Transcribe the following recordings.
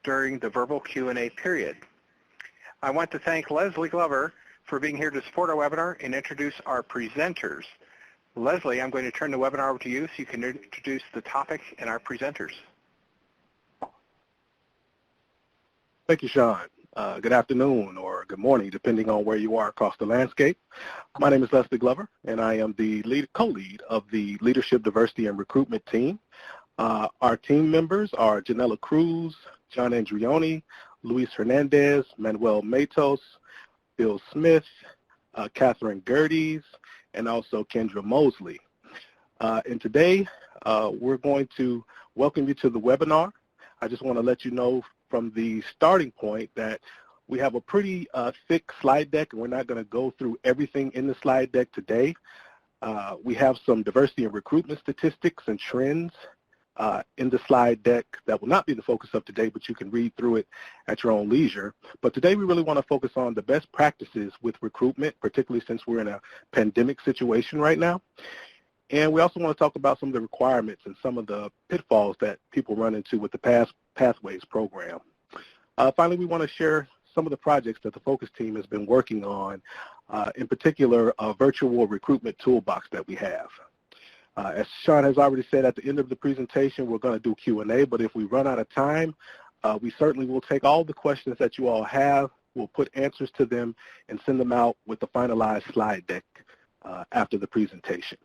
during the verbal Q&A period. I want to thank Leslie Glover for being here to support our webinar and introduce our presenters. Leslie, I'm going to turn the webinar over to you so you can introduce the topic and our presenters. Thank you, Sean. Good afternoon or good morning, depending on where you are across the landscape. My name is Leslie Glover, and I am the co-lead of the Leadership, Diversity, and Recruitment team. Our team members are Janella Cruz, John Andrioni, Luis Hernandez, Manuel Matos, Bill Smith, Catherine Gerdes, and also Kendra Mosley. And today, we're going to welcome you to the webinar. I just want to let you know from the starting point that we have a pretty thick slide deck, and we're not going to go through everything in the slide deck today. We have some diversity and recruitment statistics and trends in the slide deck that will not be the focus of today, but you can read through it at your own leisure. But today we really want to focus on the best practices with recruitment, particularly since we're in a pandemic situation right now. And we also want to talk about some of the requirements and some of the pitfalls that people run into with the Pathways program. Finally, we want to share some of the projects that the Focus team has been working on, in particular a virtual recruitment toolbox that we have. As Sean has already said, at the end of the presentation, we're going to do Q&A, but if we run out of time, we certainly will take all the questions that you all have, we'll put answers to them, and send them out with the finalized slide deck after the presentation.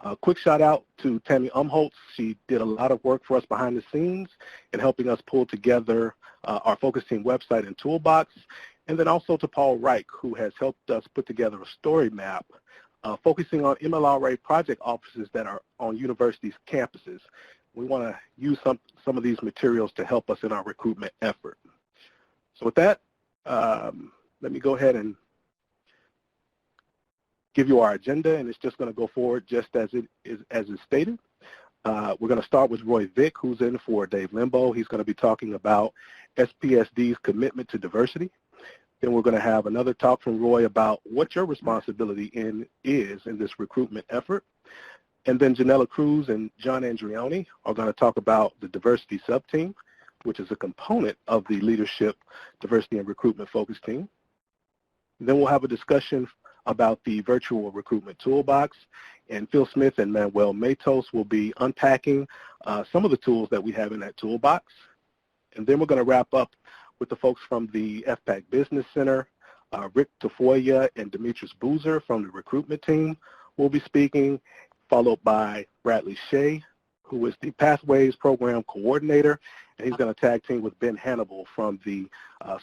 A quick shout out to Tammy Umholtz. She did a lot of work for us behind the scenes in helping us pull together our Focus Team website and toolbox. And then also to Paul Reich, who has helped us put together a story map focusing on MLRA project offices that are on universities' campuses. We want to use some of these materials to help us in our recruitment effort. So with that, let me go ahead and give you our agenda, and it's just going to go forward just as it is stated. We're going to start with Roy Vick, who's in for Dave Limbo. He's going to be talking about SPSD's commitment to diversity. Then we're going to have another talk from Roy about what your responsibility is in this recruitment effort. And then Janella Cruz and John Andrioni are going to talk about the diversity sub-team, which is a component of the Leadership, Diversity, and Recruitment Focus team. Then we'll have a discussion about the virtual recruitment toolbox, and Phil Smith and Manuel Matos will be unpacking some of the tools that we have in that toolbox. And then we're going to wrap up with the folks from the FPAC Business Center. Rick Tafoya and Demetrius Boozer from the recruitment team will be speaking, followed by Bradley Shea, who is the Pathways Program Coordinator, and he's going to tag team with Ben Hannibal from the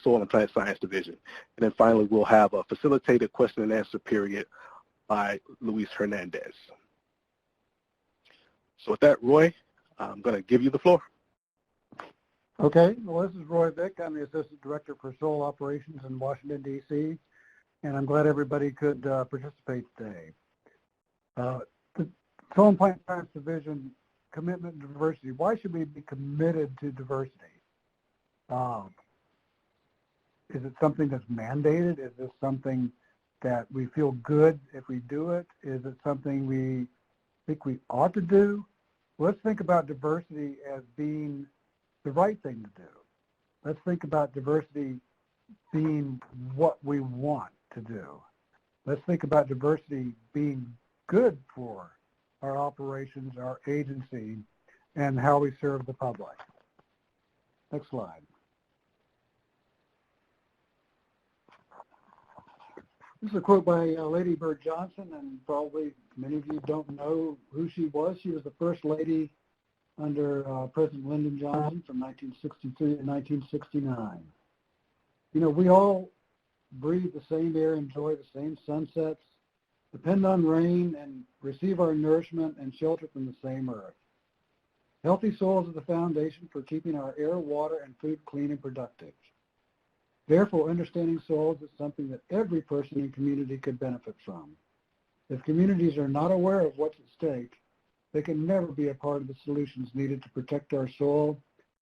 Soil and Plant Science Division. And then finally, we'll have a facilitated question and answer period by Luis Hernandez. So with that, Roy, I'm going to give you the floor. Okay, well, this is Roy Vick. I'm the Assistant Director for Soil Operations in Washington, D.C., and I'm glad everybody could participate today. The Soil and Plant Science Division commitment to diversity. Why should we be committed to diversity? Is it something that's mandated? Is this something that we feel good if we do it? Is it something we think we ought to do? Let's think about diversity as being the right thing to do. Let's think about diversity being what we want to do. Let's think about diversity being good for our operations, our agency, and how we serve the public. Next slide. This is a quote by Lady Bird Johnson, and probably many of you don't know who she was. She was the first lady under President Lyndon Johnson from 1963 to 1969. You know, we all breathe the same air, enjoy the same sunsets, depend on rain, and receive our nourishment and shelter from the same earth. Healthy soils are the foundation for keeping our air, water, and food clean and productive. Therefore, understanding soils is something that every person in community could benefit from. If communities are not aware of what's at stake, they can never be a part of the solutions needed to protect our soil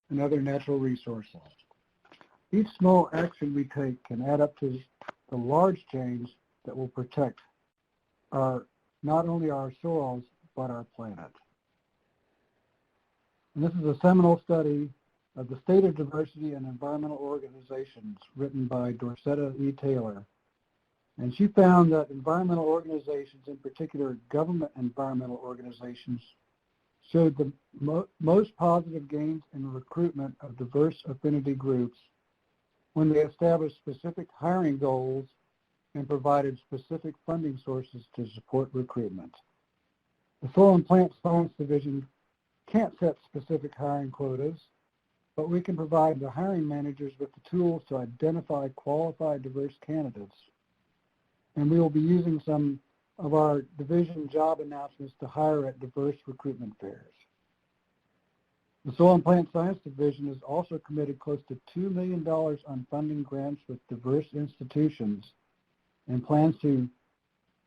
and other natural resources. Each small action we take can add up to the large change that will protect not only our soils, but our planet. And this is a seminal study of the State of Diversity and Environmental Organizations, written by Dorcetta E. Taylor. And she found that environmental organizations, in particular government environmental organizations, showed the most positive gains in recruitment of diverse affinity groups when they established specific hiring goals and provided specific funding sources to support recruitment. The Soil and Plant Science Division can't set specific hiring quotas, but we can provide the hiring managers with the tools to identify qualified diverse candidates. And we will be using some of our division job announcements to hire at diverse recruitment fairs. The Soil and Plant Science Division has also committed close to $2 million on funding grants with diverse institutions and plans to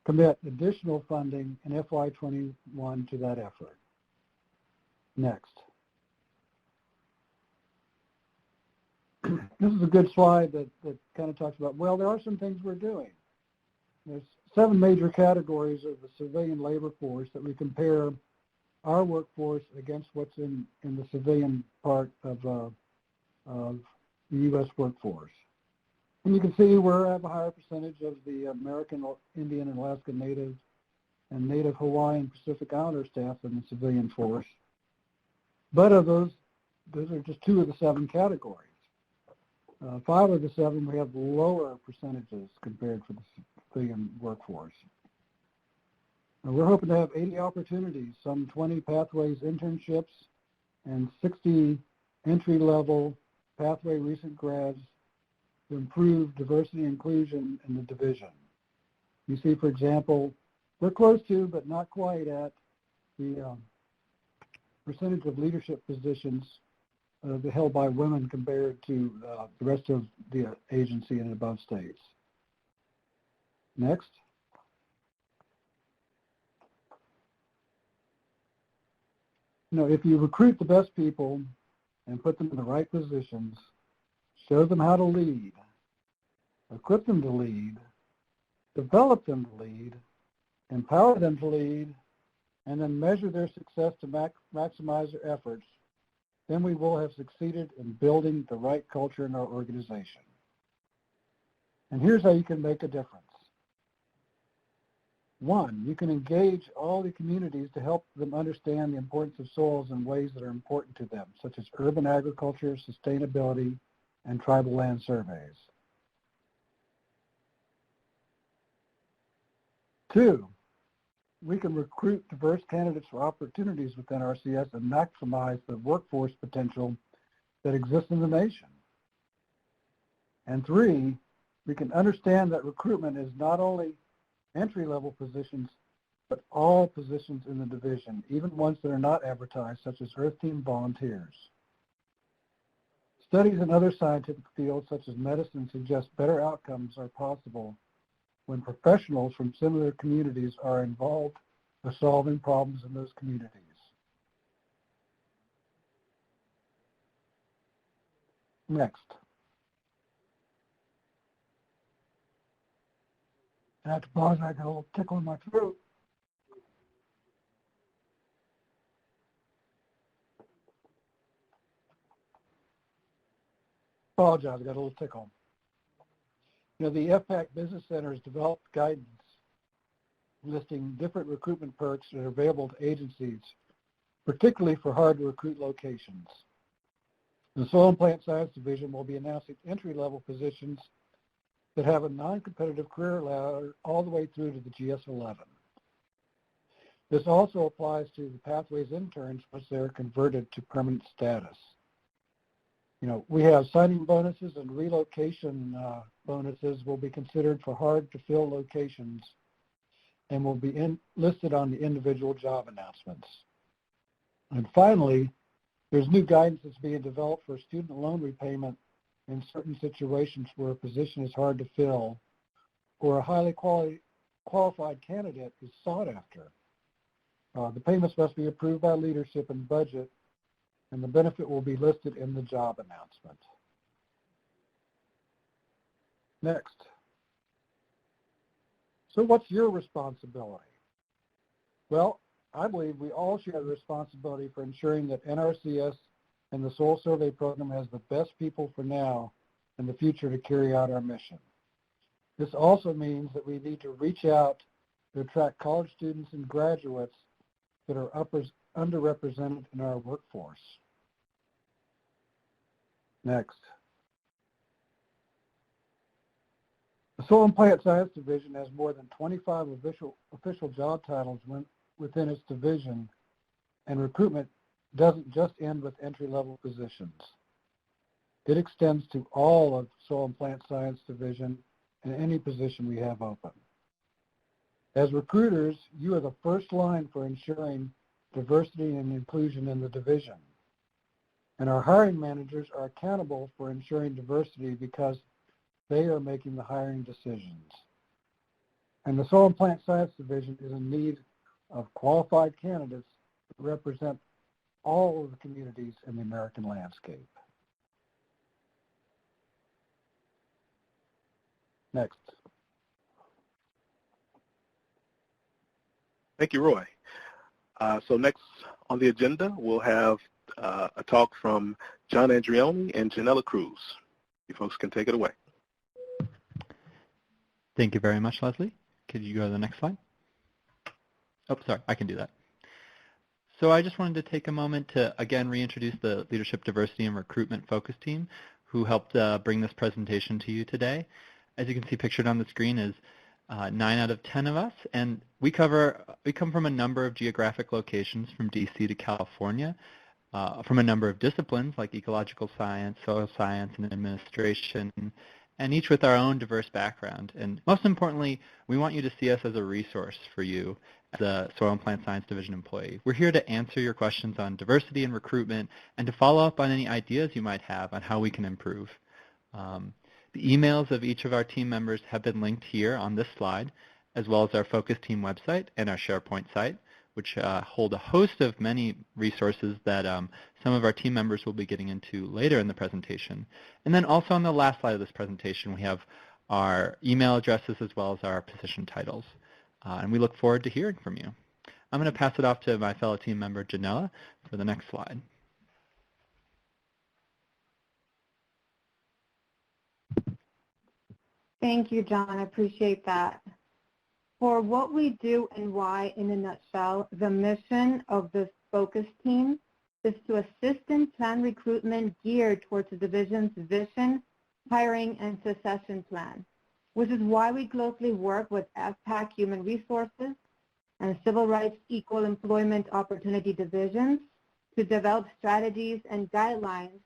commit additional funding in FY21 to that effort. Next. This is a good slide that kind of talks about, well, there are some things we're doing. There's 7 major categories of the civilian labor force that we compare our workforce against what's in the civilian part of the U.S. workforce. And you can see we have a higher percentage of the American Indian and Alaska Native and Native Hawaiian Pacific Islander staff in the civilian force. But of those are just 2 of the 7 categories. 5 of the 7 we have lower percentages compared to the civilian workforce. And we're hoping to have 80 opportunities, some 20 pathways internships, and 60 entry-level pathway recent grads to improve diversity and inclusion in the division. You see, for example, we're close to, but not quite at, the percentage of leadership positions held by women compared to the rest of the agency and above states. Next. If you recruit the best people and put them in the right positions, show them how to lead, equip them to lead, develop them to lead, empower them to lead, and then measure their success to maximize their efforts, then we will have succeeded in building the right culture in our organization. And here's how you can make a difference. 1, you can engage all the communities to help them understand the importance of soils in ways that are important to them, such as urban agriculture, sustainability, and tribal land surveys. 2, we can recruit diverse candidates for opportunities within NRCS and maximize the workforce potential that exists in the nation. And 3, we can understand that recruitment is not only entry-level positions, but all positions in the division, even ones that are not advertised, such as Earth Team volunteers. Studies in other scientific fields, such as medicine, suggest better outcomes are possible when professionals from similar communities are involved in solving problems in those communities. Next. I have to pause, I got a little tickle in my throat. Apologize, I got a little tickle. The FPAC Business Center has developed guidance listing different recruitment perks that are available to agencies, particularly for hard-to-recruit locations. The Soil and Plant Science Division will be announcing entry-level positions that have a non-competitive career ladder all the way through to the GS-11. This also applies to the Pathways interns once they're converted to permanent status. We have signing bonuses and relocation bonuses will be considered for hard-to-fill locations and will be listed on the individual job announcements. And finally, there's new guidance that's being developed for student loan repayment in certain situations where a position is hard to fill or a highly qualified candidate is sought after. The payments must be approved by leadership and budget, and the benefit will be listed in the job announcement. Next. So what's your responsibility? Well, I believe we all share the responsibility for ensuring that NRCS and the soil survey program has the best people for now and the future to carry out our mission. This also means that we need to reach out to attract college students and graduates that are underrepresented in our workforce. Next. The Soil and Plant Science Division has more than 25 official job titles within its division, and recruitment doesn't just end with entry-level positions. It extends to all of Soil and Plant Science Division and any position we have open. As recruiters, you are the first line for ensuring diversity and inclusion in the division. And our hiring managers are accountable for ensuring diversity because they are making the hiring decisions. And the Soil and Plant Science Division is in need of qualified candidates that represent all of the communities in the American landscape. Next. Thank you, Roy. So next on the agenda, we'll have a talk from John Andrioni and Janella Cruz. You folks can take it away. Thank you very much, Leslie. Could you go to the next slide? Oh, sorry, I can do that. So I just wanted to take a moment to, again, reintroduce the Leadership, Diversity, and Recruitment Focus Team who helped bring this presentation to you today. As you can see pictured on the screen is 9 out of 10 of us, and we come from a number of geographic locations from DC to California, from a number of disciplines like ecological science, soil science, and administration, and each with our own diverse background. And most importantly, we want you to see us as a resource for you as a Soil and Plant Science Division employee. We're here to answer your questions on diversity and recruitment and to follow up on any ideas you might have on how we can improve. The emails of each of our team members have been linked here on this slide, as well as our Focus Team website and our SharePoint site, which hold a host of many resources that some of our team members will be getting into later in the presentation. And then also on the last slide of this presentation, we have our email addresses as well as our position titles. And we look forward to hearing from you. I'm going to pass it off to my fellow team member, Janella, for the next slide. Thank you, John. I appreciate that. For what we do and why, in a nutshell, the mission of this focus team is to assist and plan recruitment geared towards the division's vision, hiring, and succession plan, which is why we closely work with FPAC Human Resources and Civil Rights Equal Employment Opportunity Divisions to develop strategies and guidelines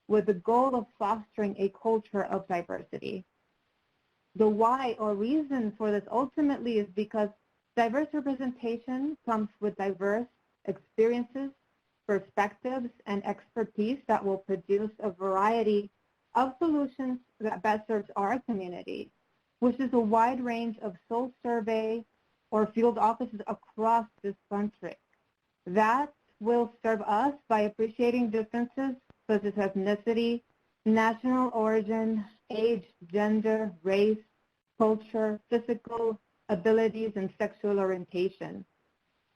with the goal of fostering a culture of diversity. The why or reason for this ultimately is because diverse representation comes with diverse experiences, perspectives, and expertise that will produce a variety of solutions that best serves our community, which is a wide range of soil survey or field offices across this country. That will serve us by appreciating differences such as ethnicity, national origin, age, gender, race, culture, physical abilities, and sexual orientation.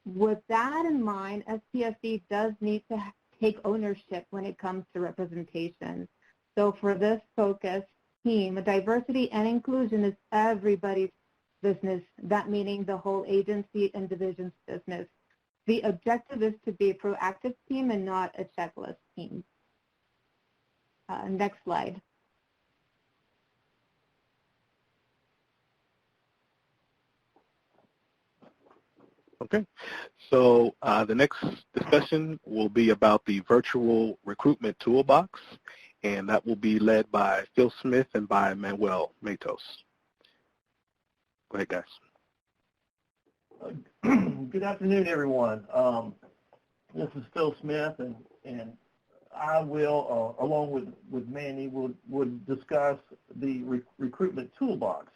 With that in mind, SPSD does need to take ownership when it comes to representation. So for this focus team, diversity and inclusion is everybody's business, that meaning the whole agency and division's business. The objective is to be a proactive team and not a checklist team. Next slide. Okay, so the next discussion will be about the virtual recruitment toolbox, and that will be led by Phil Smith and by Manuel Matos. Go ahead, guys. Good afternoon, everyone. This is Phil Smith, and I will, along with Manny, would discuss the recruitment toolbox.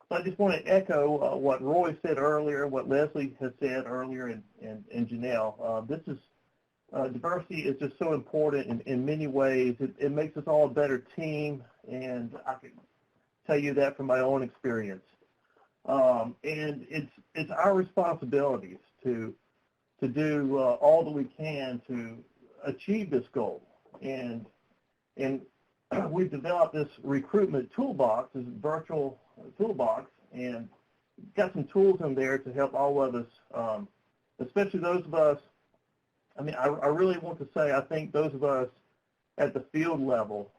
I just want to echo what Roy said earlier, what Leslie has said earlier, and Janelle. This is diversity is just so important in many ways. It makes us all a better team, and I can tell you that from my own experience. And it's our responsibilities to do all that we can to achieve this goal. And we've developed this recruitment toolbox, this virtual toolbox, and got some tools in there to help all of us, especially those of us. I mean, I really want to say I think those of us at the field level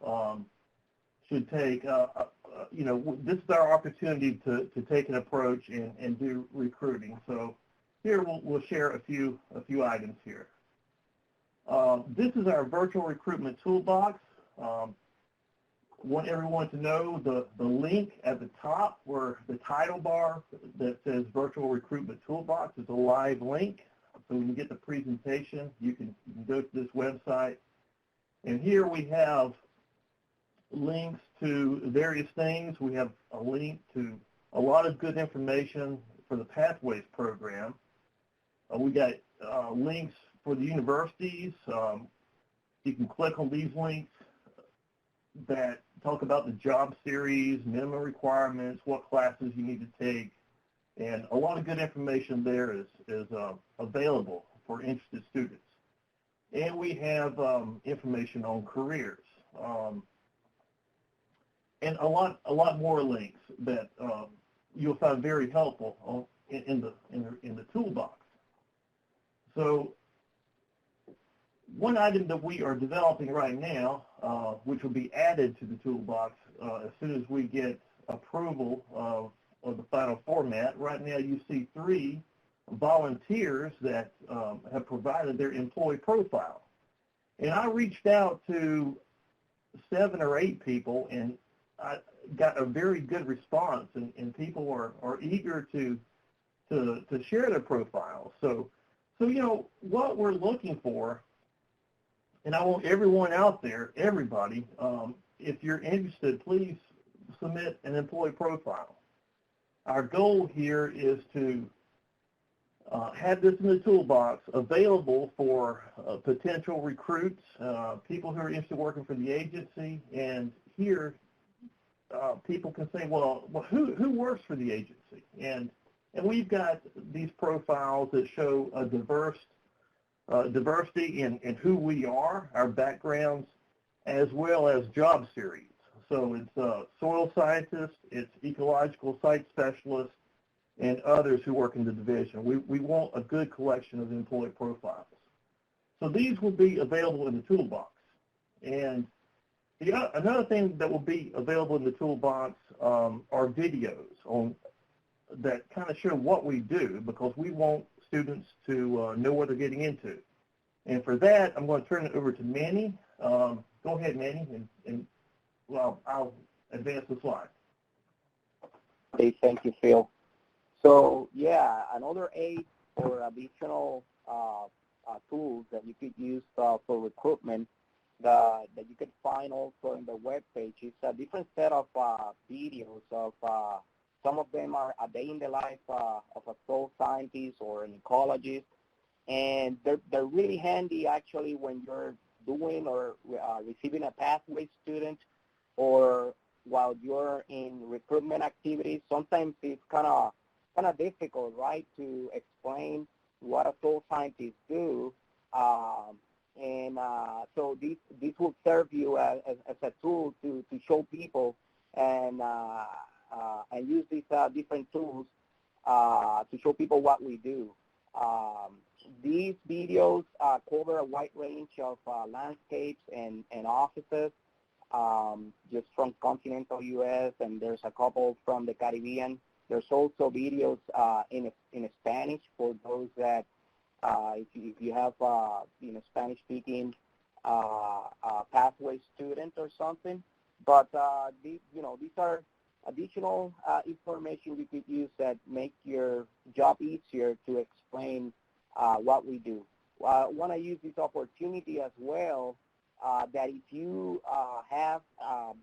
should take, this is our opportunity to take an approach and do recruiting. So here we'll share a few items here. This is our virtual recruitment toolbox. Want everyone to know the link at the top where the title bar that says Virtual Recruitment Toolbox is a live link. So when you get the presentation, you can go to this website. And here we have links to various things. We have a link to a lot of good information for the Pathways program. We got links for the universities. You can click on these links that talk about the job series, minimum requirements, what classes you need to take, and a lot of good information there is available for interested students. And we have information on careers, and a lot more links that you'll find very helpful in the toolbox. So one item that we are developing right now, which will be added to the toolbox as soon as we get approval of the final format. Right now you see 3 volunteers that have provided their employee profile. And I reached out to 7 or 8 people, and I got a very good response, and people are eager to share their profiles. So what we're looking for, and I want everyone out there, everybody, if you're interested, please submit an employee profile. Our goal here is to have this in the toolbox available for potential recruits, people who are interested in working for the agency, and here people can say, well, who works for the agency? And we've got these profiles that show a diversity in who we are, our backgrounds, as well as job series. So it's soil scientists, it's ecological site specialists, and others who work in the division. We want a good collection of employee profiles. So these will be available in the toolbox. And another thing that will be available in the toolbox are videos that kind of show what we do, because we want students to know what they're getting into. And for that, I'm going to turn it over to Manny. Go ahead, Manny, and I'll advance the slide. Okay, thank you, Phil. So, yeah, another 8 or additional tools that you could use for recruitment that you can find also in the webpage. It's a different set of videos of some of them are a day in the life of a soil scientist or an ecologist, and they're really handy actually when you're doing or receiving a pathway student, or while you're in recruitment activities. Sometimes it's kind of difficult, right, to explain what a soil scientist do, so this will serve you as a tool to show people and use these different tools to show people what we do. These videos cover a wide range of landscapes and offices, just from continental U.S., and there's a couple from the Caribbean. There's also videos in Spanish for those that, if you have Spanish-speaking pathway student or something. But these are additional information you could use that make your job easier to explain what we do. I want to use this opportunity as well that if you have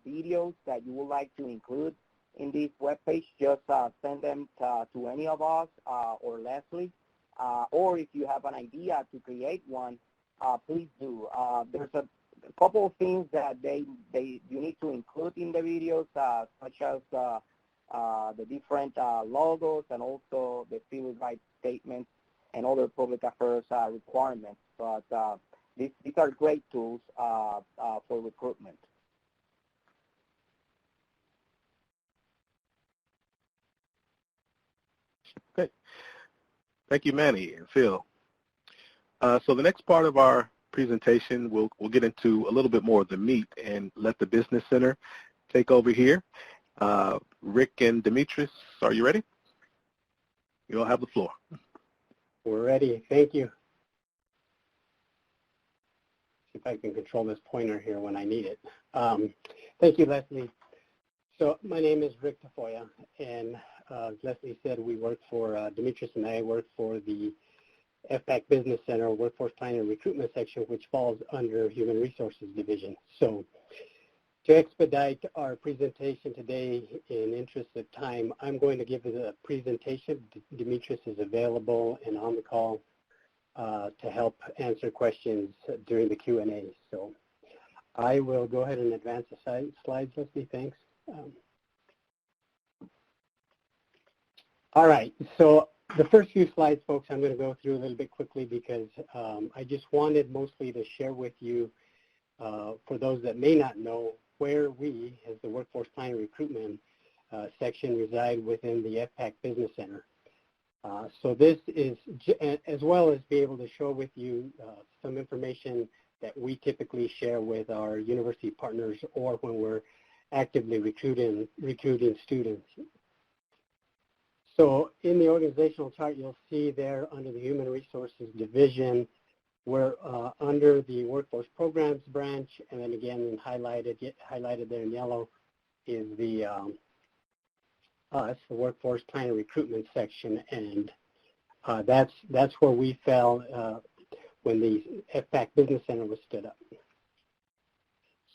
videos that you would like to include in this webpage, just send them to any of us or Leslie. Or if you have an idea to create one, please do. There's a couple of things that you need to include in the videos, such as the different logos and also the civil rights statements and other public affairs requirements. But these are great tools for recruitment. Okay. Thank you, Manny and Phil. So the next part of our presentation, we'll get into a little bit more of the meat and let the Business Center take over here. Rick and Demetrius, are you ready? You all have the floor. We're ready. Thank you. See if I can control this pointer here when I need it. Thank you, Leslie. So my name is Rick Tafoya, and as Leslie said, we work for, Demetrius and I work for the FPAC Business Center Workforce Planning and Recruitment section, which falls under Human Resources Division. So to expedite our presentation today in interest of time, I'm going to give a presentation. Demetrius is available and on the call to help answer questions during the Q&A. So I will go ahead and advance the slides, Leslie. Thanks. All right, so the first few slides, folks, I'm going to go through a little bit quickly because I just wanted mostly to share with you, for those that may not know, where we, as the Workforce Planning Recruitment section, reside within the FPAC Business Center. So this is, as well as be able to show with you some information that we typically share with our university partners or when we're actively recruiting students. So in the organizational chart, you'll see there under the Human Resources Division, we're under the Workforce Programs branch, and then again highlighted there in yellow is the Workforce Planning Recruitment section, and that's where we fell when the FPAC Business Center was stood up.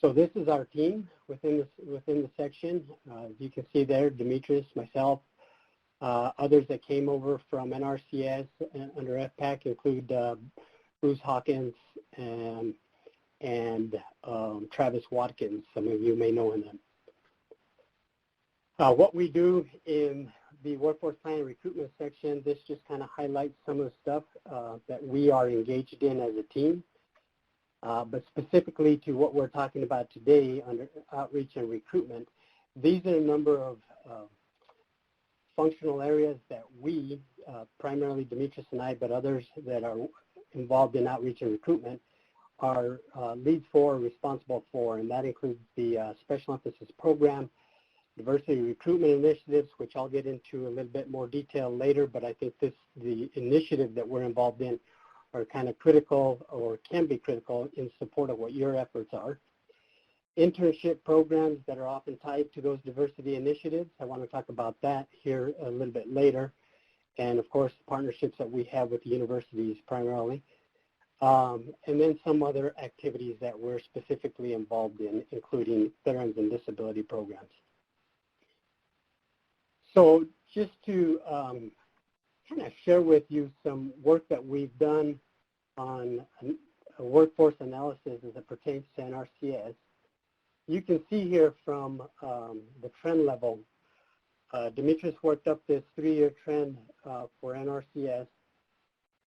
So this is our team within the section. As you can see there, Demetrius, myself, others that came over from NRCS under FPAC include Bruce Hawkins and Travis Watkins. Some of you may know him. What we do in the Workforce Planning Recruitment section, this just kind of highlights some of the stuff that we are engaged in as a team. But specifically to what we're talking about today under outreach and recruitment, these are a number of functional areas that we, primarily Demetrius and I, but others that are involved in outreach and recruitment, are leads for, responsible for, and that includes the Special Emphasis Program, Diversity Recruitment Initiatives, which I'll get into a little bit more detail later, but I think the initiative that we're involved in are kind of critical or can be critical in support of what your efforts are. Internship programs that are often tied to those diversity initiatives. I want to talk about that here a little bit later. And of course, partnerships that we have with the universities primarily. And then some other activities that we're specifically involved in, including veterans and disability programs. So just to kind of share with you some work that we've done on a workforce analysis as it pertains to NRCS. You can see here from the trend level, Demetrius worked up this 3-year trend for NRCS,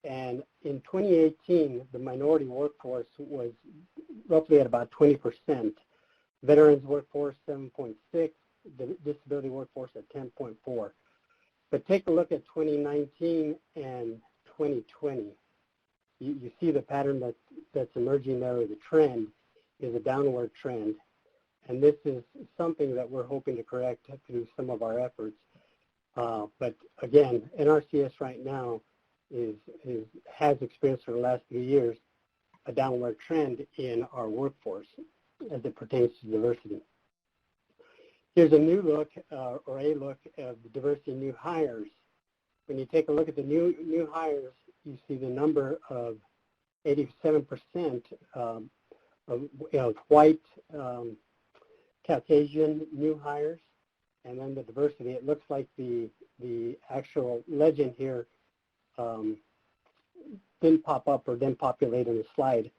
and in 2018, the minority workforce was roughly at about 20%, veterans workforce 7.6, the disability workforce at 10.4. But take a look at 2019 and 2020. You see the pattern that's emerging there, or the trend is a downward trend. And this is something that we're hoping to correct through some of our efforts. But again, NRCS right now has experienced for the last 3 years a downward trend in our workforce as it pertains to diversity. Here's a new look, or a look of the diversity new hires. When you take a look at the new hires, you see the number of 87% of white, Caucasian new hires, and then the diversity. It looks like the actual legend here didn't pop up or didn't populate in the slide.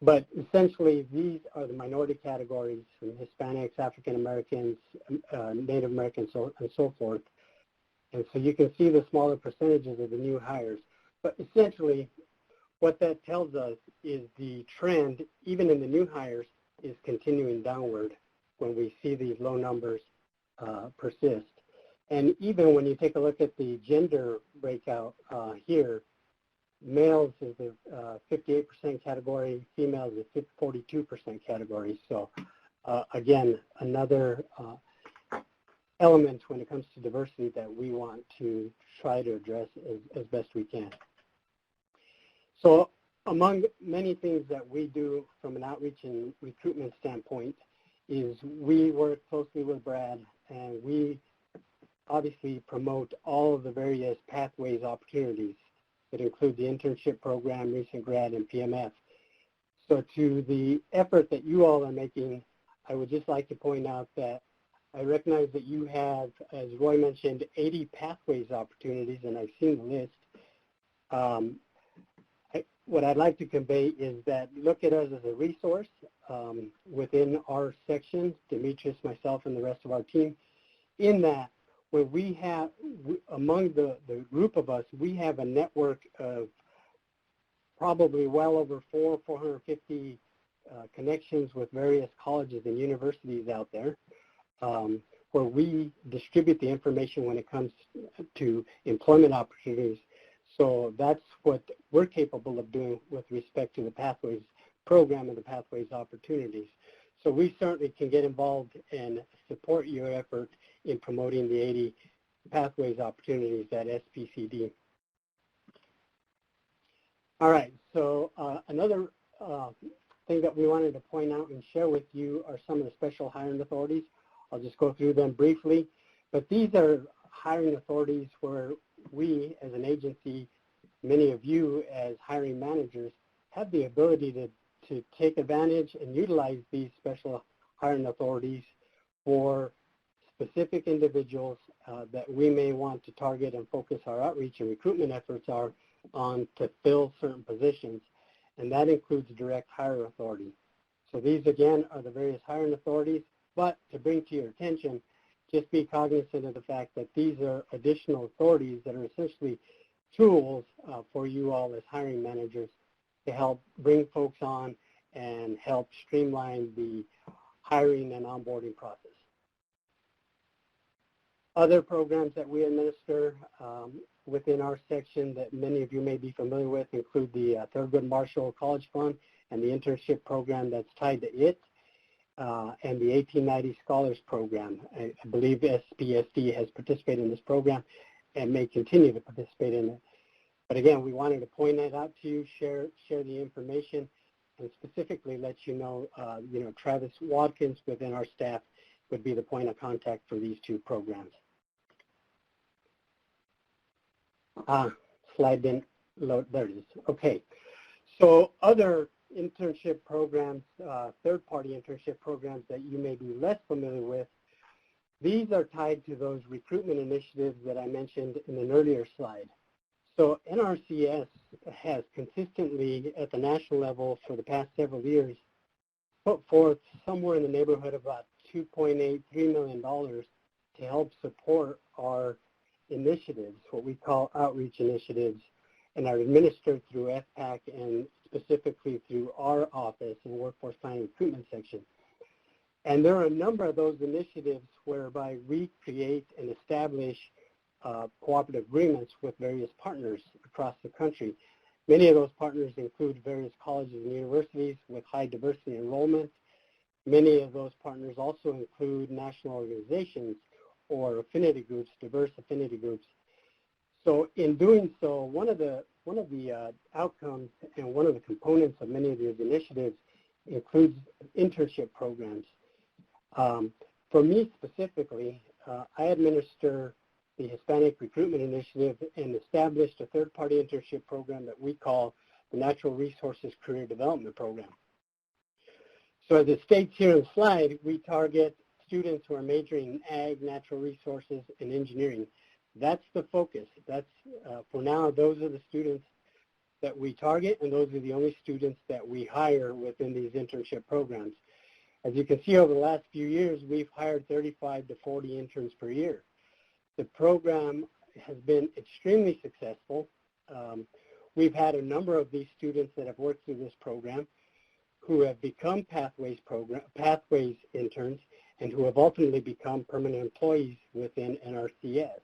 But essentially, these are the minority categories from Hispanics, African Americans, Native Americans, and so forth. And so you can see the smaller percentages of the new hires. But essentially, what that tells us is the trend, even in the new hires, is continuing downward when we see these low numbers persist. And even when you take a look at the gender breakout here, males is the 58% category, females is the 42% category. So again, another element when it comes to diversity that we want to try to address as best we can. So among many things that we do from an outreach and recruitment standpoint is we work closely with Brad, and we obviously promote all of the various pathways opportunities that include the internship program, recent grad, and PMF. So to the effort that you all are making, I would just like to point out that I recognize that you have, as Roy mentioned, 80 pathways opportunities, and I've seen the list. What I'd like to convey is that look at us as a resource within our section, Demetrius, myself, and the rest of our team, in that when we have, among the group of us, we have a network of probably well over 450 connections with various colleges and universities out there, where we distribute the information when it comes to employment opportunities. So that's what we're capable of doing with respect to the Pathways program and the Pathways opportunities. So we certainly can get involved and support your effort in promoting the 80 Pathways opportunities at SPCD. All right, so another thing that we wanted to point out and share with you are some of the special hiring authorities. I'll just go through them briefly, but these are hiring authorities where we as an agency, many of you as hiring managers, have the ability to take advantage and utilize these special hiring authorities for specific individuals that we may want to target and focus our outreach and recruitment efforts on to fill certain positions, and that includes direct hire authority. So these again are the various hiring authorities, but to bring to your attention, just be cognizant of the fact that these are additional authorities that are essentially tools for you all as hiring managers to help bring folks on and help streamline the hiring and onboarding process. Other programs that we administer within our section that many of you may be familiar with include the Thurgood Marshall College Fund and the internship program that's tied to it, and the 1890 Scholars Program. I believe SPSD has participated in this program and may continue to participate in it. But again, we wanted to point that out to you, share the information, and specifically let you know, Travis Watkins within our staff would be the point of contact for these two programs. Slide didn't load, there it is. Okay, so other internship programs, third-party internship programs that you may be less familiar with, these are tied to those recruitment initiatives that I mentioned in an earlier slide. So NRCS has consistently at the national level for the past several years put forth somewhere in the neighborhood of about $2.83 million to help support our initiatives, what we call outreach initiatives, and are administered through FPAC and specifically through our office and Workforce Planning Recruitment section. And there are a number of those initiatives whereby we create and establish cooperative agreements with various partners across the country. Many of those partners include various colleges and universities with high diversity enrollment. Many of those partners also include national organizations or affinity groups, diverse affinity groups. So in doing so, one of the outcomes and one of the components of many of these initiatives includes internship programs. For me specifically, I administer the Hispanic Recruitment Initiative and established a third-party internship program that we call the Natural Resources Career Development Program. So as it states here on the slide, we target students who are majoring in ag, natural resources, and engineering. That's the focus. That's, for now, those are the students that we target, and those are the only students that we hire within these internship programs. As you can see, over the last few years, we've hired 35 to 40 interns per year. The program has been extremely successful. we've had a number of these students that have worked through this program who have become pathways interns and who have ultimately become permanent employees within NRCS.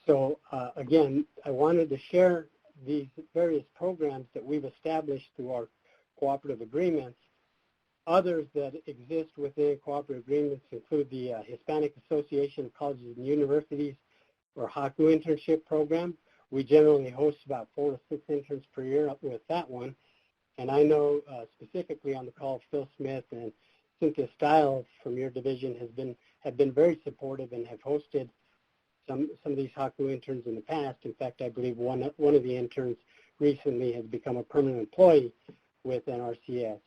So again, I wanted to share these various programs that we've established through our cooperative agreements. Others that exist within cooperative agreements include the Hispanic Association of Colleges and Universities, or HACU internship program. We generally host about 4 to 6 interns per year with that one. And I know specifically on the call, Phil Smith and Cynthia Stiles from your division have been very supportive and have hosted some of these HACU interns in the past. In fact, I believe one of the interns recently has become a permanent employee with NRCS.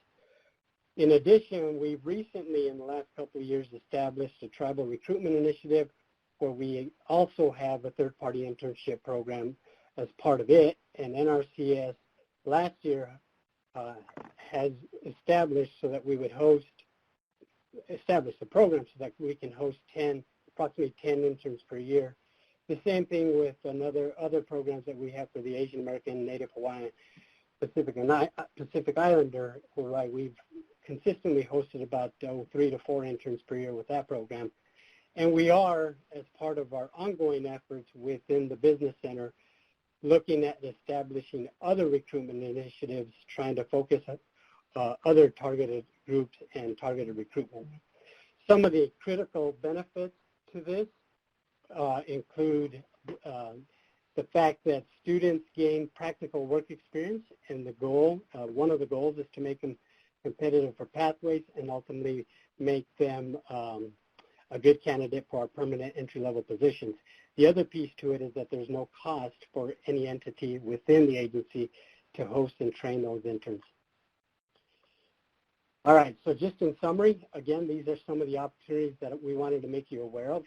In addition, we've recently, in the last couple of years, established a tribal recruitment initiative where we also have a third-party internship program as part of it. And NRCS last year has established so that we would establish the program so that we can host approximately 10 interns per year. The same thing with other programs that we have for the Asian American, Native Hawaiian, Pacific Islander, where we've consistently hosted about 3 to 4 interns per year with that program. And we are, as part of our ongoing efforts within the Business Center, looking at establishing other recruitment initiatives, trying to focus on other targeted groups and targeted recruitment. Some of the critical benefits to this include the fact that students gain practical work experience, and one of the goals is to make them competitive for pathways and ultimately make them a good candidate for our permanent entry-level positions. The other piece to it is that there's no cost for any entity within the agency to host and train those interns. All right, so just in summary, again, these are some of the opportunities that we wanted to make you aware of.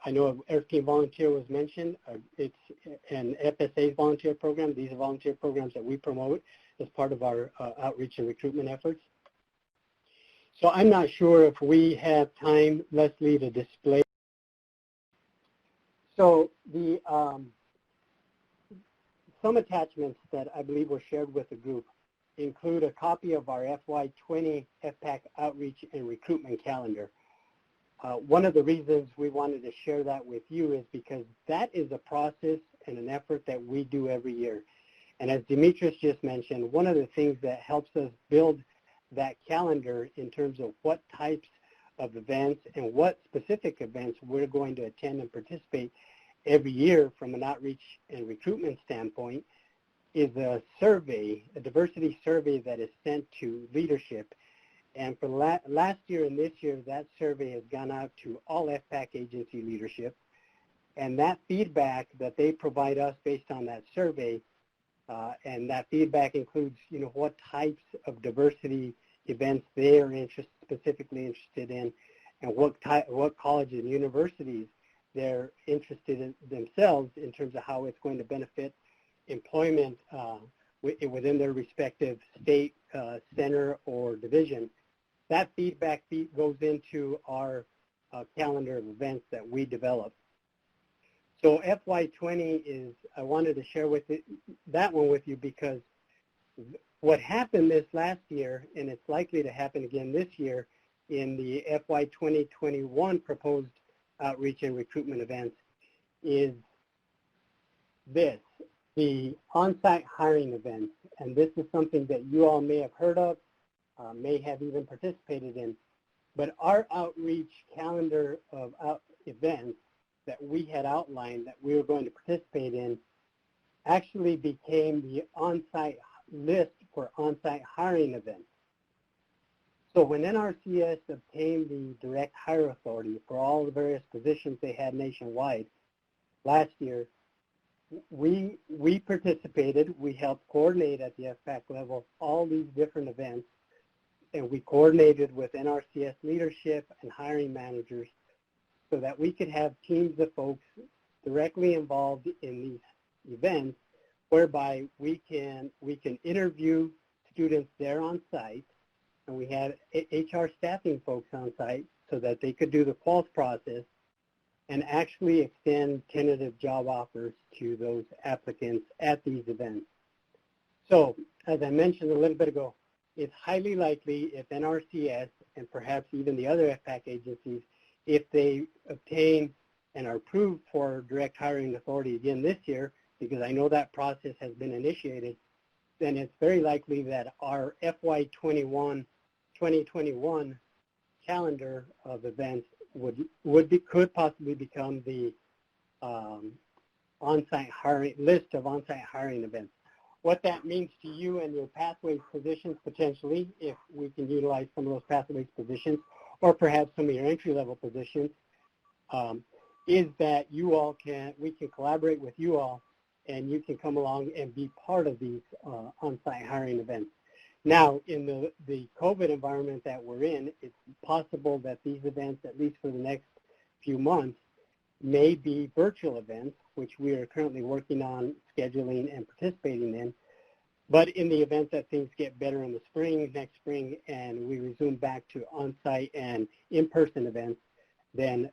I know Air Team Volunteer was mentioned. It's an FSA volunteer program. These are volunteer programs that we promote as part of our outreach and recruitment efforts. So I'm not sure if we have time, Leslie, to display. So the some attachments that I believe were shared with the group include a copy of our FY20 FPAC outreach and recruitment calendar. One of the reasons we wanted to share that with you is because that is a process and an effort that we do every year. And as Demetrius just mentioned, one of the things that helps us build that calendar in terms of what types of events and what specific events we're going to attend and participate every year from an outreach and recruitment standpoint is a survey, a diversity survey that is sent to leadership. And for last year and this year, that survey has gone out to all FPAC agency leadership. And that feedback that they provide us based on that survey, and that feedback includes, what types of diversity events they are specifically interested in, and what colleges and universities they're interested in themselves in terms of how it's going to benefit employment within their respective state, center, or division. That feedback goes into our calendar of events that we develop. So FY20 is, I wanted to share that one with you because what happened this last year, and it's likely to happen again this year in the FY 2021 proposed outreach and recruitment events, is this, the on-site hiring events. And this is something that you all may have heard of, may have even participated in. But our outreach calendar of events that we had outlined that we were going to participate in actually became the on-site list for on-site hiring events. So when NRCS obtained the direct hire authority for all the various positions they had nationwide last year, we participated, we helped coordinate at the FPAC level all these different events, and we coordinated with NRCS leadership and hiring managers so that we could have teams of folks directly involved in these events, whereby we can interview students there on site, and we had HR staffing folks on site so that they could do the quals process, and actually extend tentative job offers to those applicants at these events. So, as I mentioned a little bit ago, it's highly likely if NRCS and perhaps even the other FPAC agencies, if they obtain and are approved for direct hiring authority again this year, because I know that process has been initiated, then it's very likely that our FY 2021 calendar of events could possibly become the on-site hiring list of on-site hiring events. What that means to you and your pathways positions potentially, if we can utilize some of those pathways positions, or perhaps some of your entry-level positions, is that we can collaborate with you all, and you can come along and be part of these on-site hiring events. Now, in the COVID environment that we're in, it's possible that these events, at least for the next few months, may be virtual events, which we are currently working on scheduling and participating in. But in the event that things get better in the spring, next spring, and we resume back to on-site and in-person events, then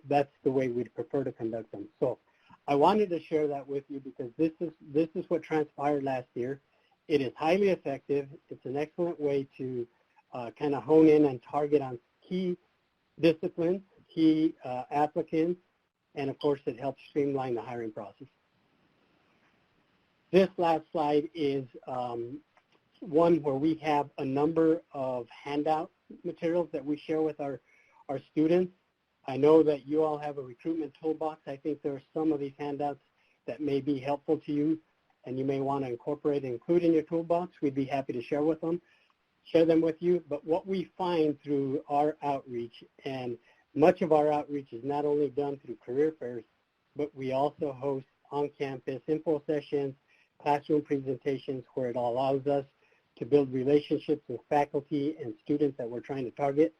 that's the way we'd prefer to conduct them. So I wanted to share that with you because this is what transpired last year. It is highly effective. It's an excellent way to kind of hone in and target on key disciplines, key applicants, and of course it helps streamline the hiring process. This last slide is one where we have a number of handout materials that we share with our students. I know that you all have a recruitment toolbox. I think there are some of these handouts that may be helpful to you and you may want to incorporate and include in your toolbox. We'd be happy to share them with you. But what we find through our outreach, and much of our outreach is not only done through career fairs, but we also host on-campus info sessions, classroom presentations where it allows us to build relationships with faculty and students that we're trying to target.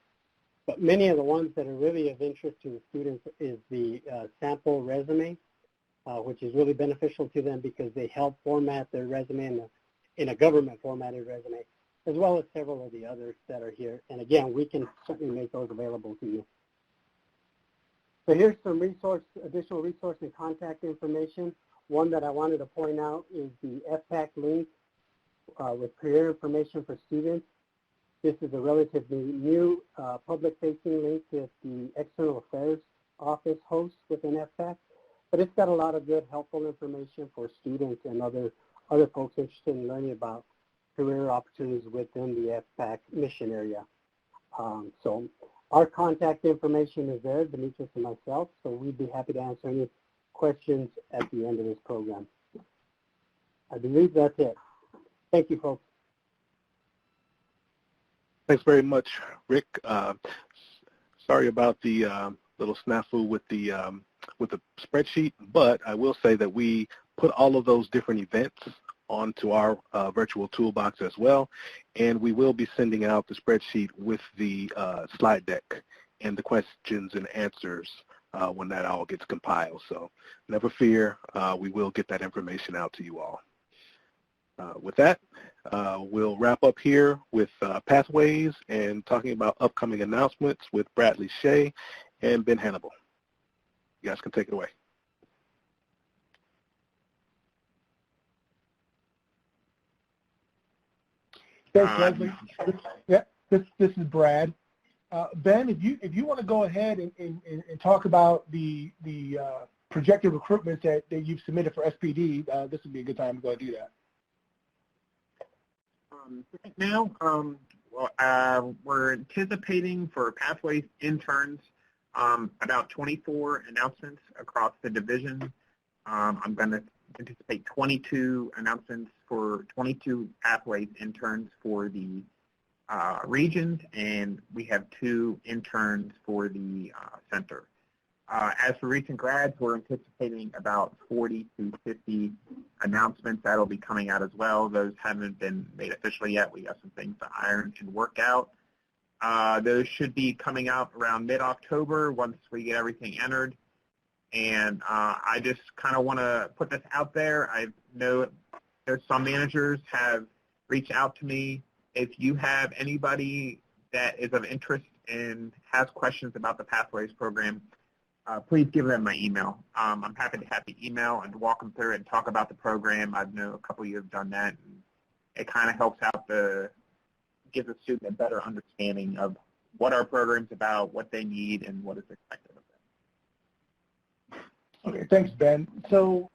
But many of the ones that are really of interest to the students is the sample resume, which is really beneficial to them because they help format their resume in a government formatted resume, as well as several of the others that are here. And again, we can certainly make those available to you. So here's some additional resource and contact information. One that I wanted to point out is the FPAC link with career information for students. This is a relatively new public-facing link that the External Affairs Office hosts within FPAC, but it's got a lot of good, helpful information for students and other folks interested in learning about career opportunities within the FPAC mission area. So our contact information is there, Demetrius and myself, so we'd be happy to answer any questions at the end of this program. I believe that's it. Thank you, folks. Thanks very much, Rick. Sorry about the little snafu with the spreadsheet, but I will say that we put all of those different events onto our virtual toolbox as well, and we will be sending out the spreadsheet with the slide deck and the questions and answers when that all gets compiled. So never fear, we will get that information out to you all. With that, we'll wrap up here with Pathways and talking about upcoming announcements with Bradley Shea and Ben Hannibal. You guys can take it away. Thanks, Leslie. Yeah, this is Brad. Ben, if you want to go ahead and talk about the projected recruitment that you've submitted for SPD, this would be a good time to go and do that. Right now, we're anticipating for Pathways interns about 24 announcements across the division. I'm going to anticipate 22 announcements for 22 Pathways interns for the regions, and we have 2 interns for the center. As for recent grads, we're anticipating about 40 to 50 announcements that'll be coming out as well. Those haven't been made officially yet. We got some things to iron and work out. Those should be coming out around mid-October once we get everything entered. And I just kind of want to put this out there. I know there's some managers have reached out to me. If you have anybody that is of interest and has questions about the Pathways program, please give them my email. I'm happy to have the email and walk them through and talk about the program. I know a couple of you have done that. And it kind of helps out gives a student a better understanding of what our program's about, what they need, and what is expected of them. Okay, thanks, Ben. So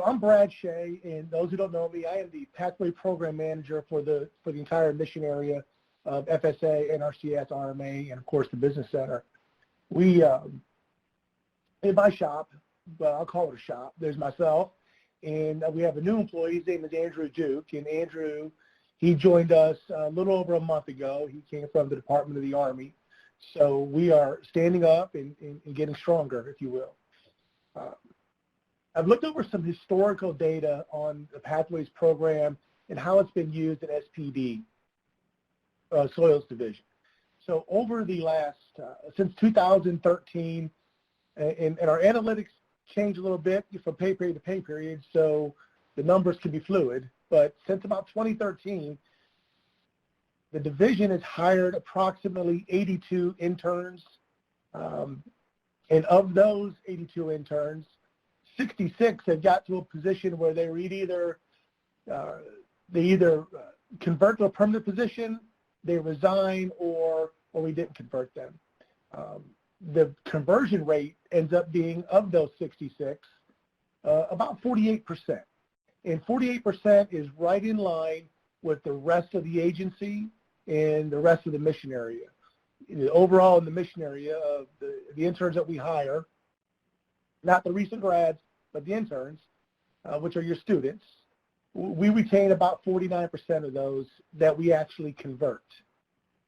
I'm Brad Shea, and those who don't know me, I am the Pathway Program Manager for the entire mission area of FSA, NRCS, RMA, and of course the Business Center. We, in my shop, well, I'll call it a shop, there's myself, and we have a new employee. His name is Andrew Duke, and Andrew, he joined us a little over a month ago. He came from the Department of the Army. So we are standing up and getting stronger, if you will. I've looked over some historical data on the Pathways program and how it's been used at SPD, Soils Division. So over the last, since 2013, and our analytics changed a little bit from pay period to pay period, so the numbers can be fluid. But since about 2013, the division has hired approximately 82 interns. And of those 82 interns, 66 have got to a position where they either convert to a permanent position, they resign, or we didn't convert them. The conversion rate ends up being, of those 66, about 48%. And 48% is right in line with the rest of the agency and the rest of the mission area. Overall in the mission area, the interns that we hire, not the recent grads, but the interns, which are your students, we retain about 49% of those that we actually convert.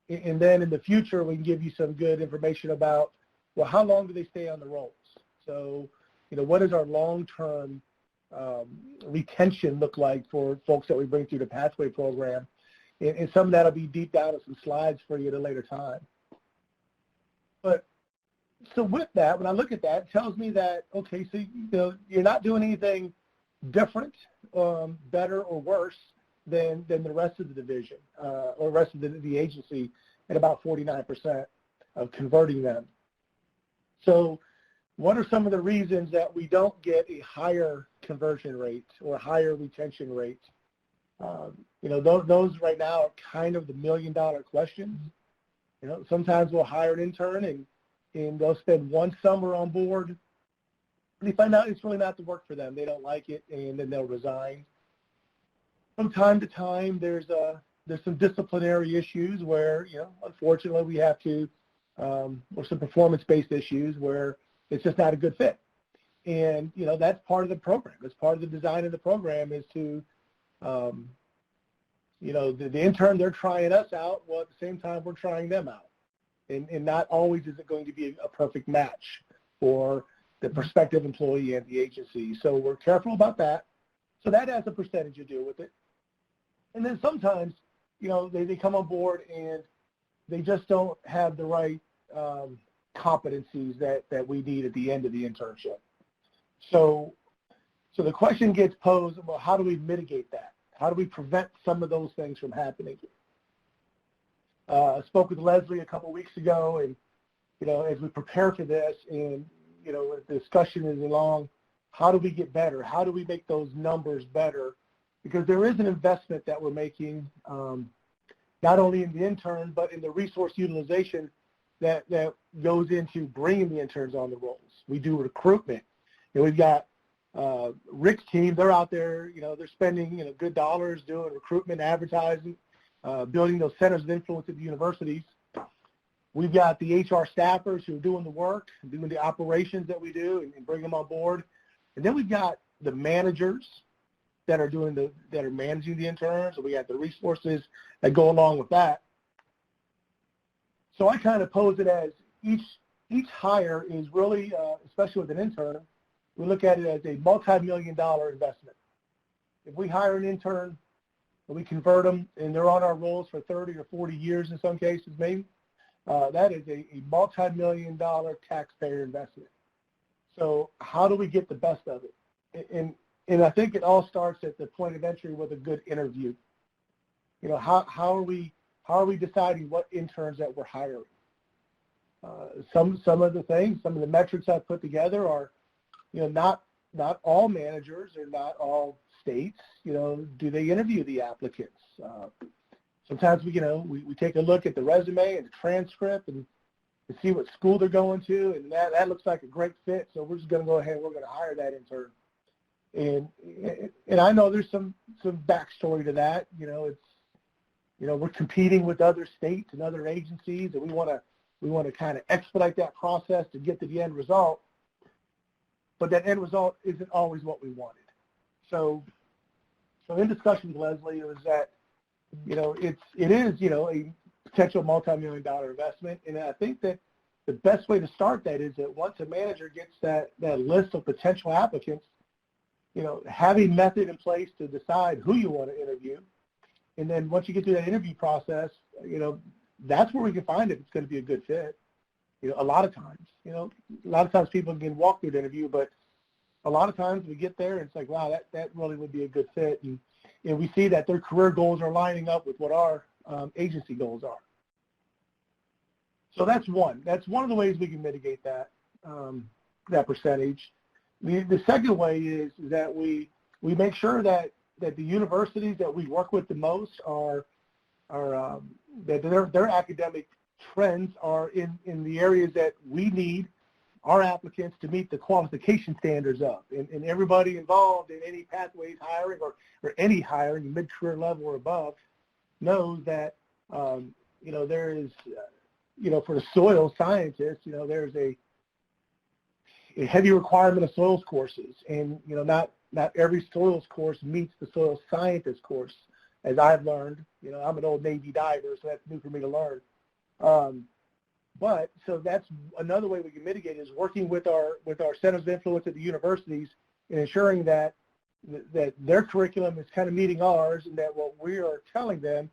And then in the future, we can give you some good information about, well, how long do they stay on the rolls? So, what does our long-term retention look like for folks that we bring through the Pathway program? And some of that will be deep down in some slides for you at a later time. But so with that, when I look at that, it tells me that, okay, so you're not doing anything different, better or worse than the rest of the division or rest of the agency at about 49% of converting them. So what are some of the reasons that we don't get a higher conversion rate or higher retention rate? Those right now are kind of the million-dollar questions. Sometimes we'll hire an intern and they'll spend one summer on board, and they find out it's really not the work for them. They don't like it, and then they'll resign. From time to time, there's some disciplinary issues where, unfortunately we have to, or some performance-based issues where it's just not a good fit. And, that's part of the program. That's part of the design of the program is to, the intern, they're trying us out, while at the same time we're trying them out. And not always is it going to be a perfect match for the prospective employee and the agency. So we're careful about that. So that has a percentage to do with it. And then sometimes, they come on board and they just don't have the right competencies that we need at the end of the internship. So the question gets posed, well, how do we mitigate that? How do we prevent some of those things from happening? I spoke with Leslie a couple of weeks ago, and, as we prepare for this and, the discussion is along, how do we get better? How do we make those numbers better? Because there is an investment that we're making, not only in the intern, but in the resource utilization that goes into bringing the interns on the rolls. We do recruitment. We've got Rick's team, they're out there, they're spending, good dollars doing recruitment, advertising, building those centers of influence at the universities. We've got the HR staffers who are doing the work, doing the operations that we do and bring them on board. And then we've got the managers that are managing the interns, and we got the resources that go along with that. So I kind of pose it as each hire is really, especially with an intern, we look at it as a multi-million-dollar investment. If we hire an intern and we convert them and they're on our rolls for 30 or 40 years in some cases maybe, that is a multi-million-dollar taxpayer investment. So how do we get the best of it? And I think it all starts at the point of entry with a good interview. How are we deciding what interns that we're hiring? Some of the things, some of the metrics I've put together are, not all managers or not all states, do they interview the applicants? Sometimes we take a look at the resume and the transcript and see what school they're going to, and that looks like a great fit. So we're just going to go ahead and we're going to hire that intern. And I know there's some backstory to that. We're competing with other states and other agencies, and we want to kind of expedite that process to get to the end result. But that end result isn't always what we wanted. So in discussion with Leslie, it was that it is a potential multi-million-dollar investment, and I think that the best way to start that is that once a manager gets that list of potential applicants, have a method in place to decide who you want to interview, and then once you get through that interview process, that's where we can find if it's going to be a good fit. A lot of times people can walk through the interview, but a lot of times we get there and it's like, wow, that really would be a good fit, and we see that their career goals are lining up with what our agency goals are. So that's one of the ways we can mitigate that percentage. The second way is that we make sure that the universities that we work with the most are that their academic trends are in the areas that we need our applicants to meet the qualification standards of. And everybody involved in any pathways hiring or any hiring, mid-career level or above, knows that there is for the soil scientists, there's a heavy requirement of soils courses, and not every soils course meets the soil scientist course, as I've learned. I'm an old Navy diver, so that's new for me to learn. But so that's another way we can mitigate is working with our centers of influence at the universities and ensuring that their curriculum is kind of meeting ours, and that what we are telling them,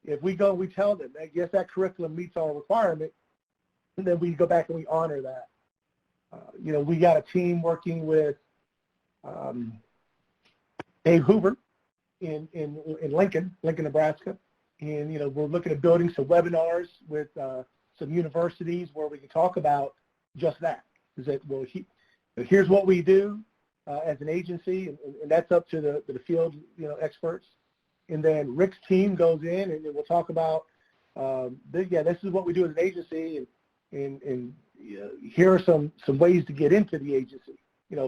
if we go, we tell them, yes, that curriculum meets our requirement, and then we go back and we honor that. We got a team working with Dave Hoover in Lincoln, Nebraska, and we're looking at building some webinars with some universities where we can talk about just that. Is that, well, here's what we do as an agency, and that's up to the field experts. And then Rick's team goes in and we'll talk about this is what we do as an agency, and here are some ways to get into the agency,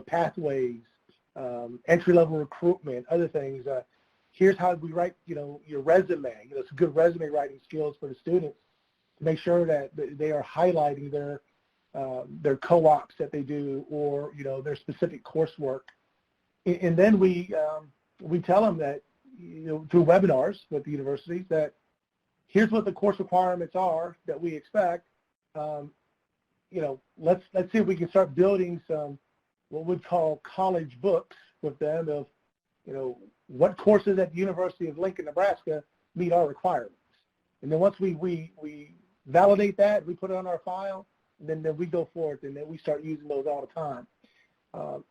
pathways, entry-level recruitment, other things. Here's how we write, your resume, some good resume writing skills for the students to make sure that they are highlighting their co-ops that they do, or, their specific coursework. And then we tell them that, through webinars with the universities, that here's what the course requirements are that we expect. Let's see if we can start building some what we'd call college books with them of, what courses at the University of Lincoln, Nebraska meet our requirements. And then once we validate that, we put it on our file, and then we go forth and then we start using those all the time.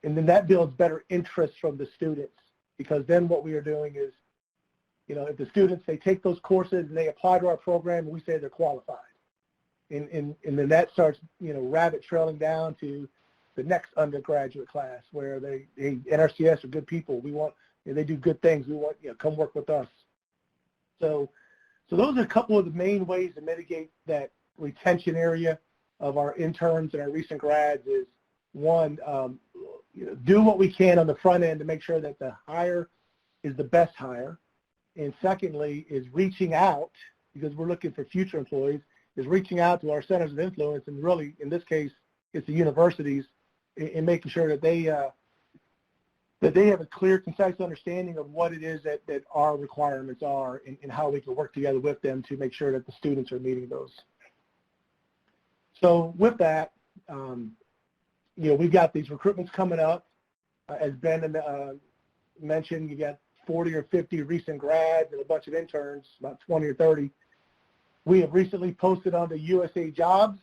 And then that builds better interest from the students, because then what we are doing is, if the students, they take those courses and they apply to our program, and we say they're qualified. And then that starts, rabbit trailing down to the next undergraduate class where NRCS are good people. We want, they do good things. We want, come work with us. So those are a couple of the main ways to mitigate that retention area of our interns and our recent grads. Is one, do what we can on the front end to make sure that the hire is the best hire. And secondly is reaching out, because we're looking for future employees, is reaching out to our centers of influence, and really, in this case, it's the universities, in making sure that they have a clear, concise understanding of what it is that our requirements are, and how we can work together with them to make sure that the students are meeting those. So with that, we've got these recruitments coming up. As Ben mentioned, you got 40 or 50 recent grads and a bunch of interns, about 20 or 30. We have recently posted on the USA Jobs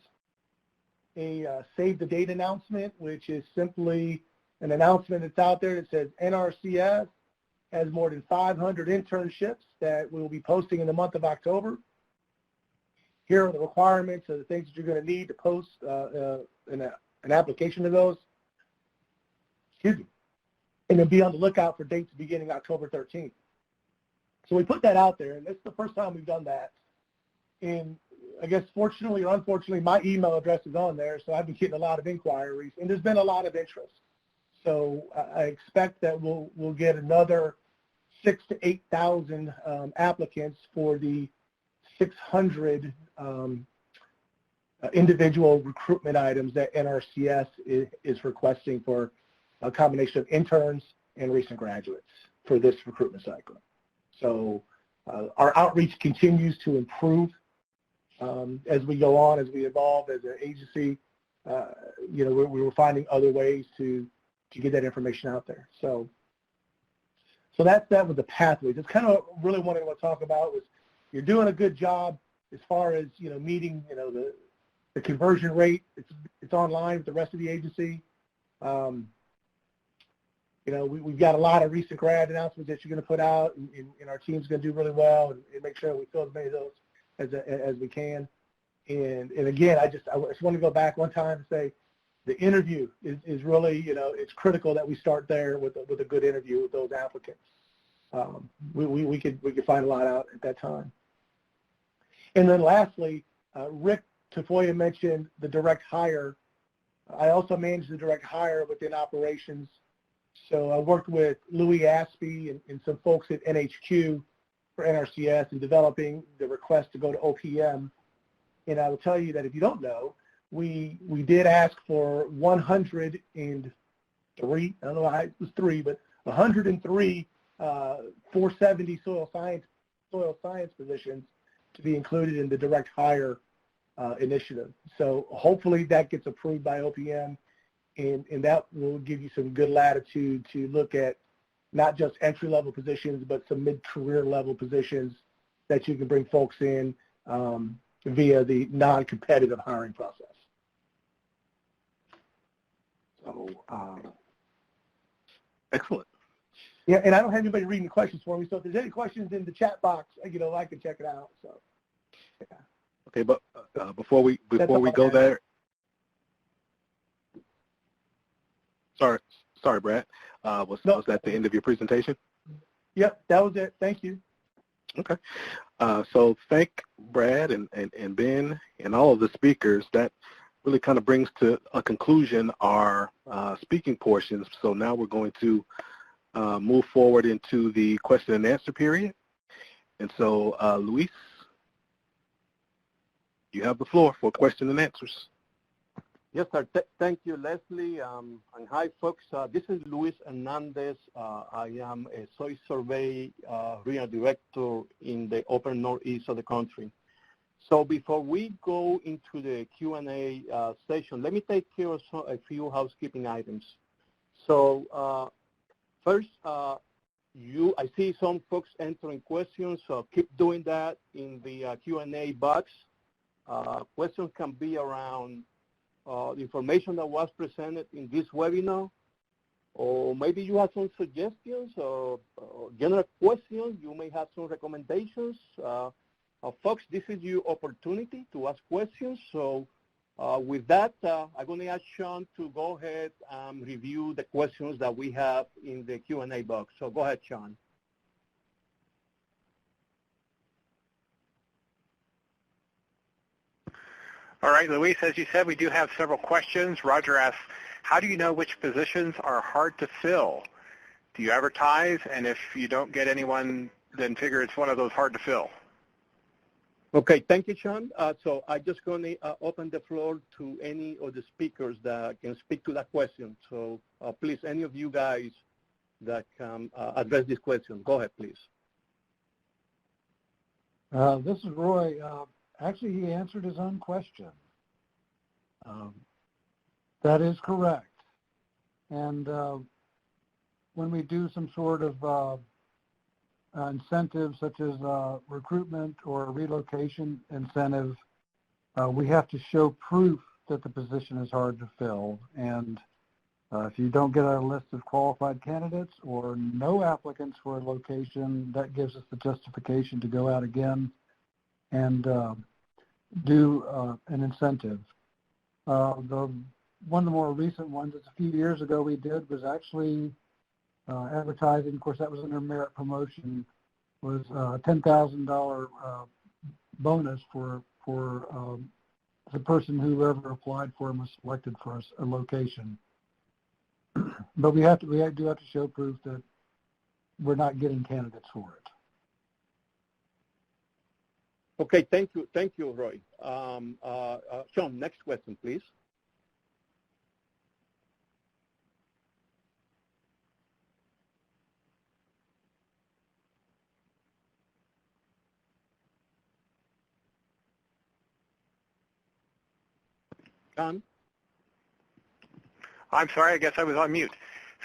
a Save the Date announcement, which is simply an announcement that's out there that says NRCS has more than 500 internships that we'll be posting in the month of October. here are the requirements or the things that you're going to need to post an application to those. Excuse me. And then be on the lookout for dates beginning October 13th. So we put that out there, and it's the first time we've done that. And I guess fortunately or unfortunately, my email address is on there, so I've been getting a lot of inquiries, and there's been a lot of interest. So I expect that we'll get another 6,000 to 8,000 applicants for the 600 individual recruitment items that NRCS is requesting for a combination of interns and recent graduates for this recruitment cycle. So our outreach continues to improve as we go on, as we evolve as an agency. You know, we were finding other ways to get that information out there. So that was the pathway. That's kind of really what I want to talk about was you're doing a good job as far as, you know, meeting, you know, the conversion rate. It's online with the rest of the agency. You know, we've got a lot of recent grad announcements that you're going to put out, and our team's going to do really well and make sure we fill as many of those as we can. And again, I just want to go back one time and say the interview is really, you know, it's critical that we start there with a good interview with those applicants. We could find a lot out at that time. And then lastly, Rick Tafoya mentioned the direct hire. I also manage the direct hire within operations. So I worked with Louis Aspey and some folks at NHQ for NRCS in developing the request to go to OPM. And I will tell you that if you don't know, we did ask for 103, I don't know why it was 3, but 103 470 soil science positions to be included in the direct hire initiative. So hopefully that gets approved by OPM. And that will give you some good latitude to look at not just entry-level positions, but some mid-career level positions that you can bring folks in via the non-competitive hiring process. So, excellent. Yeah, and I don't have anybody reading the questions for me, so if there's any questions in the chat box, you know, I can check it out. So, yeah. Okay, but before we go there. Sorry, Brad. Was that the end of your presentation? Yep, that was it. Thank you. Okay. So thank Brad and Ben and all of the speakers. That really kind of brings to a conclusion our speaking portions. So now we're going to move forward into the question and answer period. And so, Luis, you have the floor for question and answers. Yes, sir. Thank you, Leslie. And hi, folks. This is Luis Hernandez. I am a soil survey regional director in the upper northeast of the country. So before we go into the Q&A session, let me take care of a few housekeeping items. So first, I see some folks entering questions, so keep doing that in the Q&A box. Questions can be around the information that was presented in this webinar, or maybe you have some suggestions or general questions. You may have some recommendations. Folks, this is your opportunity to ask questions. So with that, I'm going to ask Sean to go ahead and review the questions that we have in the Q&A box. So go ahead, Sean. All right, Luis, as you said, we do have several questions. Roger asks, how do you know which positions are hard to fill? Do you advertise? And if you don't get anyone, then figure it's one of those hard to fill. Okay, thank you, Sean. So I'm just going to open the floor to any of the speakers that can speak to that question. So please, any of you guys that can address this question, go ahead, please. This is Roy. Actually, he answered his own question. That is correct. And when we do some sort of incentive, such as recruitment or a relocation incentive, we have to show proof that the position is hard to fill. And if you don't get a list of qualified candidates or no applicants for a location, that gives us the justification to go out again and do an incentive. One of the more recent ones, a few years ago we did, was actually advertising. Of course, that was under merit promotion. Was a $10,000 bonus for the person who ever applied for and was selected for a location. But we do have to show proof that we're not getting candidates for it. Okay, thank you, Roy. Sean, next question, please. Sean? I'm sorry, I guess I was on mute.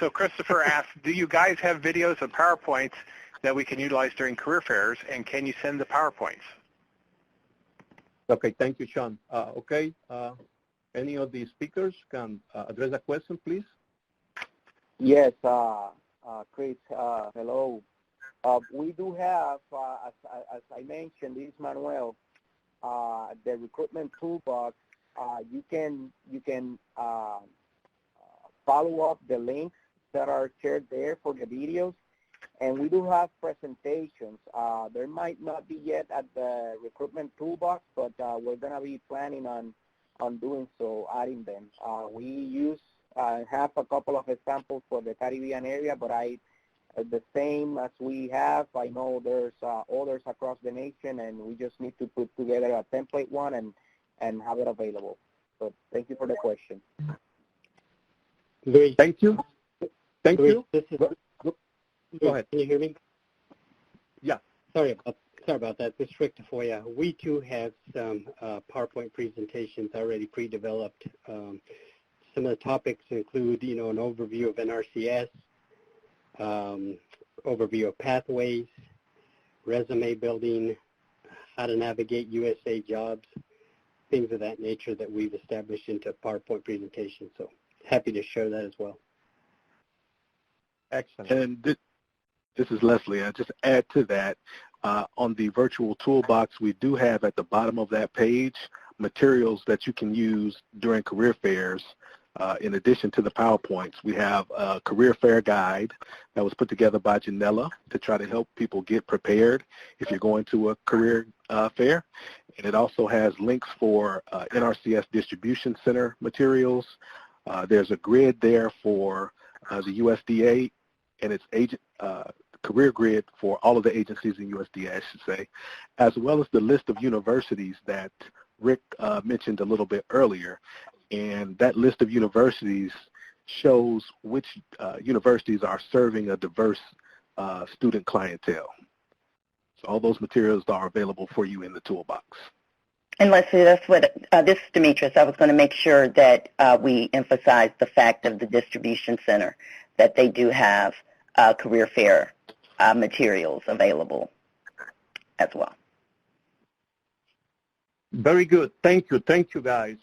So Christopher asked, do you guys have videos and PowerPoints that we can utilize during career fairs, and can you send the PowerPoints? Okay, thank you, Sean. Any of the speakers can address that question, please? Yes, Chris, hello. We do have, as I mentioned, this is Manuel, the Recruitment Toolbox. You can follow up the links that are shared there for the videos. And we do have presentations. There might not be yet at the Recruitment Toolbox, but we're going to be planning on doing so, adding them. We have a couple of examples for the Caribbean area, but the same as we have, I know there's others across the nation, and we just need to put together a template one and have it available. So thank you for the question. Luis, thank you. Thank Luis, you. This is, Go ahead. Can you hear me? Yeah. Sorry about that. This is Rick DeFoya. We too have some PowerPoint presentations already pre-developed. Some of the topics include, an overview of NRCS, overview of pathways, resume building, how to navigate USA jobs, things of that nature that we've established into PowerPoint presentations. So happy to share that as well. Excellent. And this is Leslie. I'll just add to that. On the virtual toolbox, we do have at the bottom of that page materials that you can use during career fairs. In addition to the PowerPoints, we have a career fair guide that was put together by Janella to try to help people get prepared if you're going to a career fair. And it also has links for NRCS Distribution Center materials. There's a grid there for the USDA and its career grid for all of the agencies in USDA, I should say, as well as the list of universities that Rick mentioned a little bit earlier. And that list of universities shows which universities are serving a diverse student clientele. So all those materials are available for you in the toolbox. And Leslie, that's what, this is Demetrius. I was going to make sure that we emphasize the fact of the distribution center, that they do have career fair materials available as well. Very good. Thank you. Thank you, guys.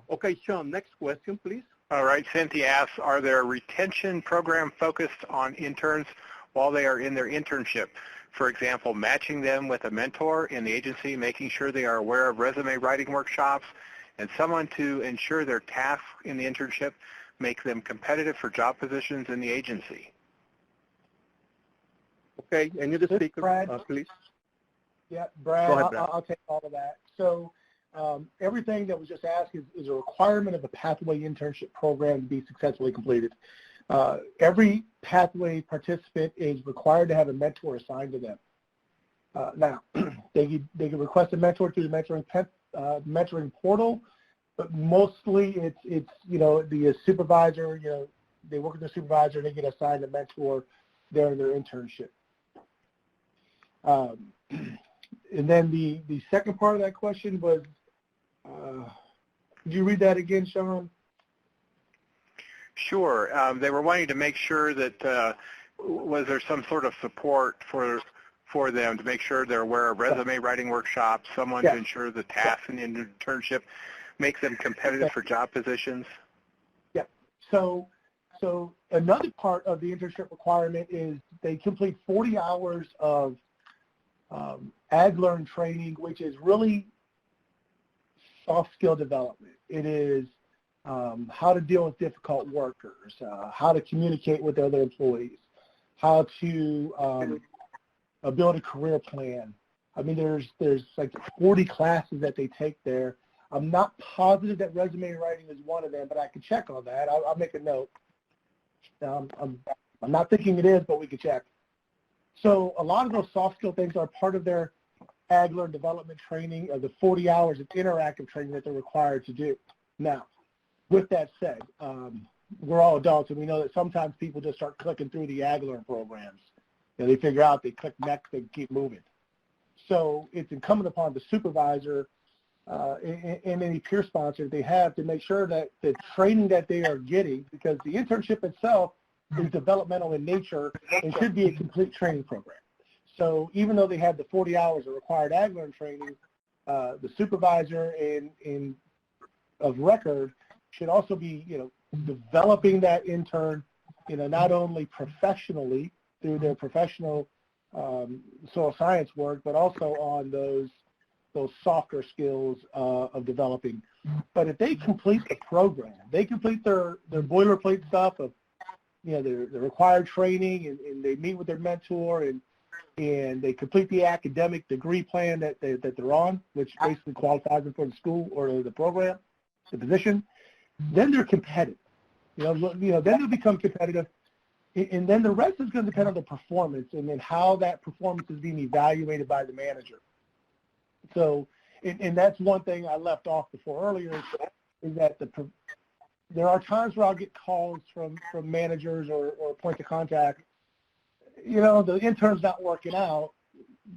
Okay, Sean, next question, please. All right. Cynthia asks, are there retention programs focused on interns while they are in their internship? For example, matching them with a mentor in the agency, making sure they are aware of resume writing workshops, and someone to ensure their tasks in the internship make them competitive for job positions in the agency. Okay, any of the speakers, please? Yeah, Brad, Go ahead, Brad. I'll take all of that. So everything that was just asked is a requirement of the Pathway Internship Program to be successfully completed. Every Pathway participant is required to have a mentor assigned to them. Now, they can request a mentor through the mentoring portal, but mostly it's the supervisor, they work with the supervisor and they get assigned a mentor during their internship. And then the second part of that question was, could you read that again, Sean? Sure. They were wanting to make sure that was there some sort of support for them to make sure they're aware of resume writing workshops, someone to ensure the tasks in the internship make them competitive for job positions? Yeah. So another part of the internship requirement is they complete 40 hours of ag learn training, which is really soft skill development. It is how to deal with difficult workers, how to communicate with other employees, how to build a career plan. I mean, there's like 40 classes that they take there. I'm not positive that resume writing is one of them, but I can check on that. I'll make a note. I'm not thinking it is, but we can check. So a lot of those soft skill things are part of their ag learn development training, the 40 hours of interactive training that they're required to do. Now, with that said, we're all adults, and we know that sometimes people just start clicking through the ag learn programs. You know, they figure out, they click next, they keep moving. So it's incumbent upon the supervisor and any peer sponsor they have to make sure that the training that they are getting, because the internship itself is developmental in nature and should be a complete training program. So even though they have the 40 hours of required ag learn training, the supervisor and of record should also be, developing that intern, not only professionally through their professional soil science work, but also on those softer skills of developing. But if they complete the program, they complete their boilerplate stuff of, their required training, and they meet with their mentor, and they complete the academic degree plan that they're on, which basically qualifies them for the school or the program, the position, then they're competitive. Then they'll become competitive, and then the rest is going to depend on the performance and then how that performance is being evaluated by the manager. So, and that's one thing I left off before earlier, is that there are times where I'll get calls from managers or point of contact, the intern's not working out,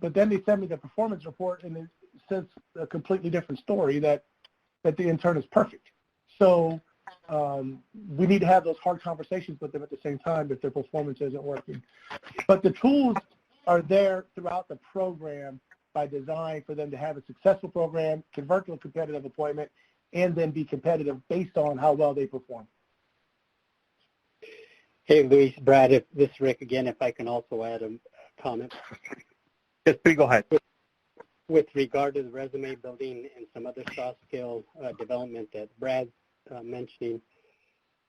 but then they send me the performance report and it says a completely different story, that the intern is perfect. So we need to have those hard conversations with them at the same time if their performance isn't working. But the tools are there throughout the program by design for them to have a successful program, convert to a competitive appointment, and then be competitive based on how well they perform. Hey, Luis, Brad, this is Rick again, if I can also add a comment. Yes, please go ahead. With regard to the resume building and some other soft skill development that Brad's mentioning,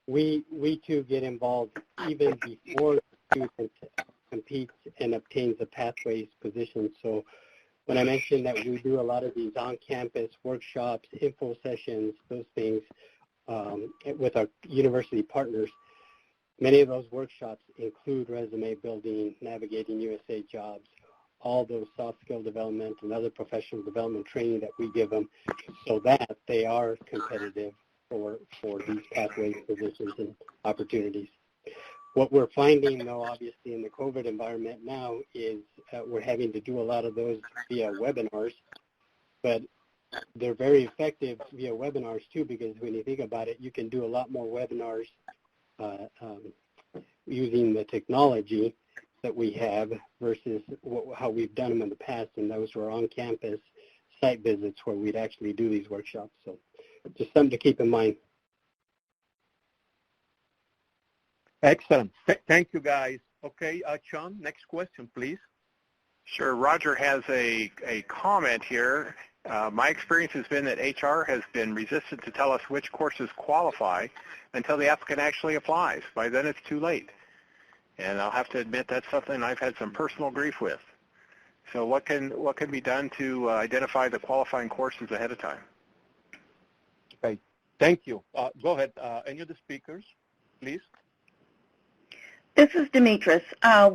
we too get involved even before the student competes and obtains a pathways position. So when I mentioned that we do a lot of these on-campus workshops, info sessions, those things with our university partners, many of those workshops include resume building, navigating USA jobs, all those soft skill development and other professional development training that we give them so that they are competitive for these pathways positions and opportunities. What we're finding, though, obviously in the COVID environment now is we're having to do a lot of those via webinars, but they're very effective via webinars, too, because when you think about it, you can do a lot more webinars using the technology that we have versus how we've done them in the past, and those were on-campus site visits where we'd actually do these workshops. So just something to keep in mind. Excellent. Thank you, guys. Okay, Sean, next question, please. Sure. Roger has a comment here. My experience has been that HR has been resistant to tell us which courses qualify until the applicant actually applies. By then, it's too late. And I'll have to admit that's something I've had some personal grief with. So what can be done to identify the qualifying courses ahead of time? Okay, thank you. Go ahead. Any of the speakers, please? This is Demetrius. I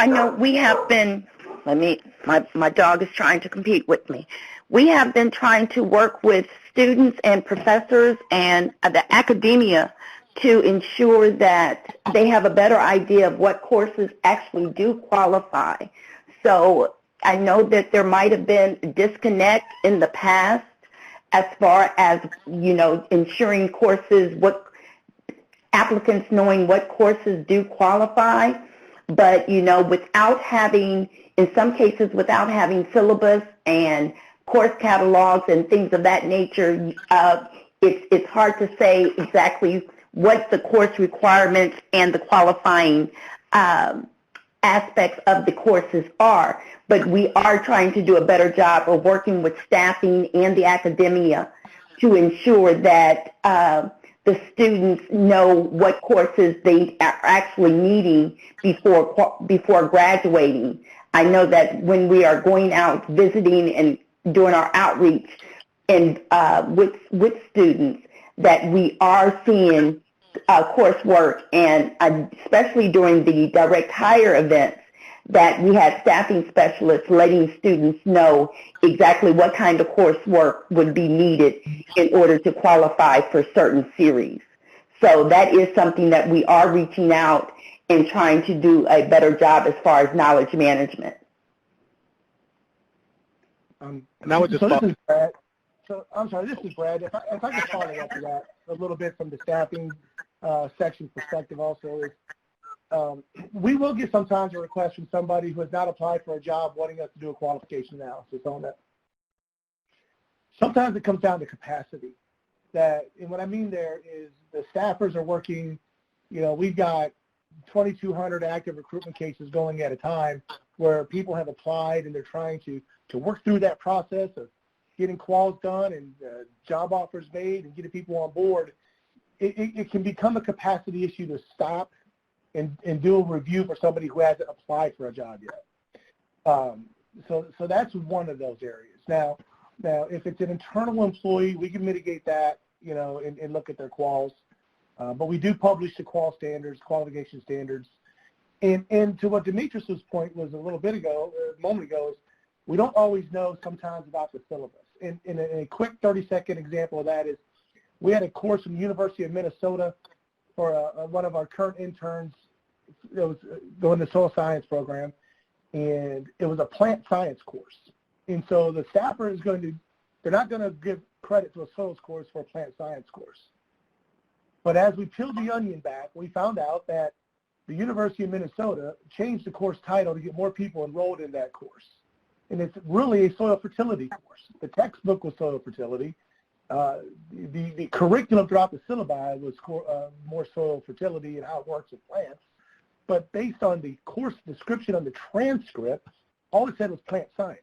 know we have been, my dog is trying to compete with me. We have been trying to work with students and professors and the academia to ensure that they have a better idea of what courses actually do qualify. So I know that there might have been a disconnect in the past as far as, ensuring courses, what applicants knowing what courses do qualify, but, without having, in some cases, without having syllabus and course catalogs and things of that nature, it's hard to say exactly what the course requirements and the qualifying aspects of the courses are, but we are trying to do a better job of working with staffing and the academia to ensure that the students know what courses they are actually needing before graduating. I know that when we are going out visiting and doing our outreach and with students, that we are seeing coursework, and especially during the direct hire events, that we had staffing specialists letting students know exactly what kind of coursework would be needed in order to qualify for certain series. So that is something that we are reaching out and trying to do a better job as far as knowledge management. And I would just so this is Brad. So I'm sorry, this is Brad. If I could follow up to that a little bit from the staffing section perspective also is, we will get sometimes a request from somebody who has not applied for a job wanting us to do a qualification analysis on that. Sometimes it comes down to capacity. And what I mean there is the staffers are working, we've got 2,200 active recruitment cases going at a time where people have applied and they're trying to work through that process of getting quals done and job offers made and getting people on board. It can become a capacity issue to stop and do a review for somebody who hasn't applied for a job yet. So that's one of those areas. Now, if it's an internal employee, we can mitigate that, and look at their quals. But we do publish the qualification standards. And to what Demetrius's point was a moment ago, is we don't always know sometimes about the syllabus. And a quick 30-second example of that is we had a course from the University of Minnesota for one of our current interns that was going to soil science program, and it was a plant science course. And so the staffer they're not going to give credit to a soils course for a plant science course. But as we peeled the onion back, we found out that the University of Minnesota changed the course title to get more people enrolled in that course. And it's really a soil fertility course. The textbook was soil fertility. The curriculum throughout the syllabi was more soil fertility and how it works with plants. But based on the course description on the transcript, all it said was plant science.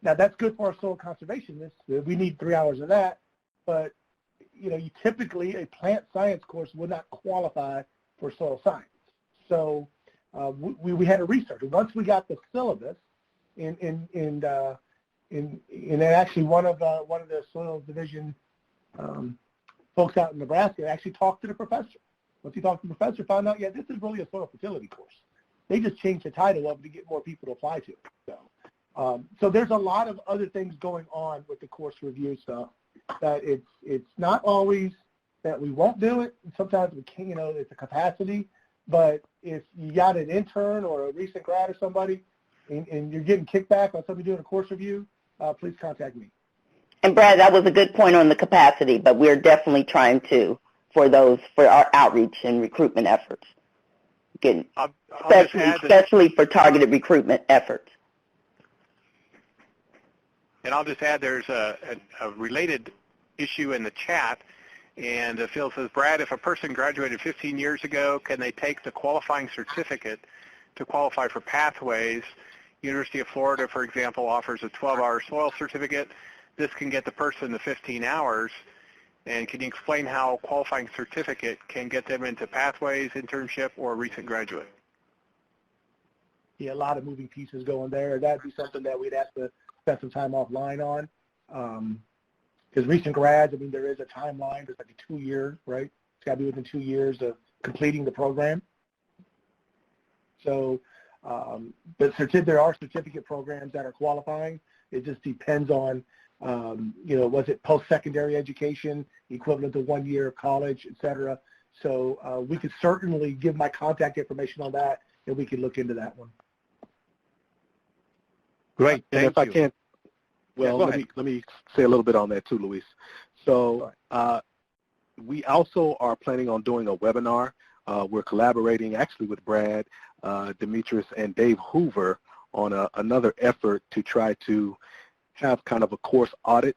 Now, that's good for our soil conservationists. We need 3 hours of that. But, typically a plant science course would not qualify for soil science. So we had to research. And once we got the syllabus, and actually one of the soil division folks out in Nebraska actually talked to the professor. Once he talked to the professor, found out, this is really a soil fertility course. They just changed the title of it to get more people to apply to it. So there's a lot of other things going on with the course review stuff that it's not always that we won't do it. Sometimes we can, it's a capacity. But if you got an intern or a recent grad or somebody and you're getting kickback on somebody doing a course review, please contact me. And Brad, that was a good point on the capacity, but we're definitely trying to for our outreach and recruitment efforts, especially for targeted recruitment efforts. And I'll just add there's a related issue in the chat, and Phil says, Brad, if a person graduated 15 years ago, can they take the qualifying certificate to qualify for pathways? University of Florida, for example, offers a 12-hour soil certificate. This can get the person to 15 hours. And can you explain how a qualifying certificate can get them into pathways, internship, or recent graduate? Yeah, a lot of moving pieces going there. That'd be something that we'd have to spend some time offline on. Because recent grads, there is a timeline. There's like a 2-year, right? It's got to be within 2 years of completing the program. So, but there are certificate programs that are qualifying. It just depends on, was it post-secondary education, equivalent to 1 year of college, et cetera. So we could certainly give my contact information on that, and we can look into that one. Great. And if I can, let me say a little bit on that too, Luis. So we also are planning on doing a webinar. We're collaborating actually with Brad, Demetrius, and Dave Hoover on another effort to try to have kind of a course audit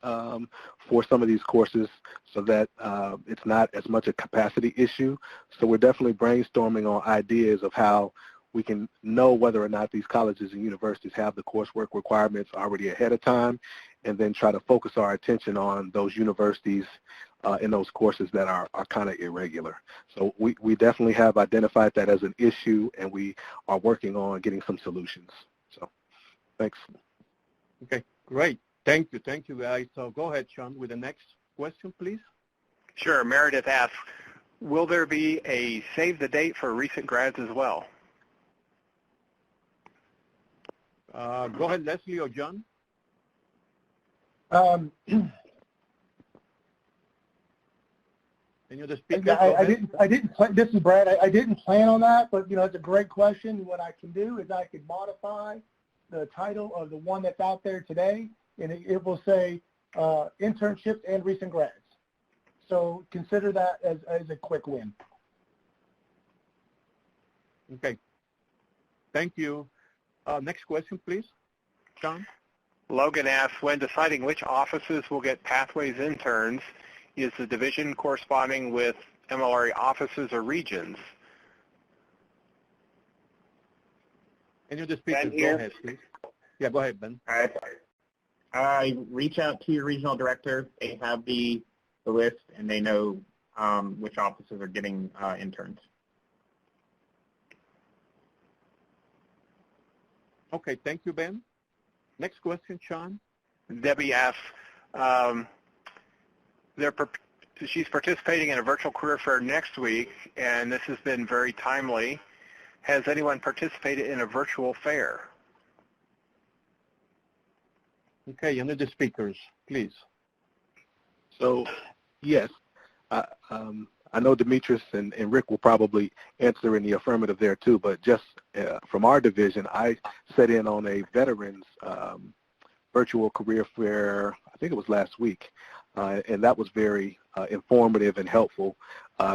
for some of these courses so that it's not as much a capacity issue. So we're definitely brainstorming on ideas of how we can know whether or not these colleges and universities have the coursework requirements already ahead of time, and then try to focus our attention on those universities in those courses that are kind of irregular. So we definitely have identified that as an issue, and we are working on getting some solutions. So thanks. Okay, great. Thank you guys. So go ahead, Sean, with the next question, please. Sure. Meredith asks, will there be a save the date for recent grads as well? Go ahead, Leslie or John. Any other speakers? I didn't plan, this is Brad. I didn't plan on that, but it's a great question. What I can do is I could modify the title of the one that's out there today, and it will say internships and recent grads. So consider that as a quick win. Okay. Thank you. Next question, please. John? Logan asks, when deciding which offices will get Pathways interns, is the division corresponding with MLRA offices or regions? Any of the speakers, go ahead, please. Yeah, go ahead, Ben. All right. Reach out to your regional director. They have the list, and they know which offices are getting interns. Okay, thank you, Ben. Next question, Sean. Debbie asks, she's participating in a virtual career fair next week, and this has been very timely. Has anyone participated in a virtual fair? Okay, any of the speakers, please. So, yes, I know Demetrius and Rick will probably answer in the affirmative there too, but just from our division, I sat in on a veterans virtual career fair, I think it was last week, and that was very informative and helpful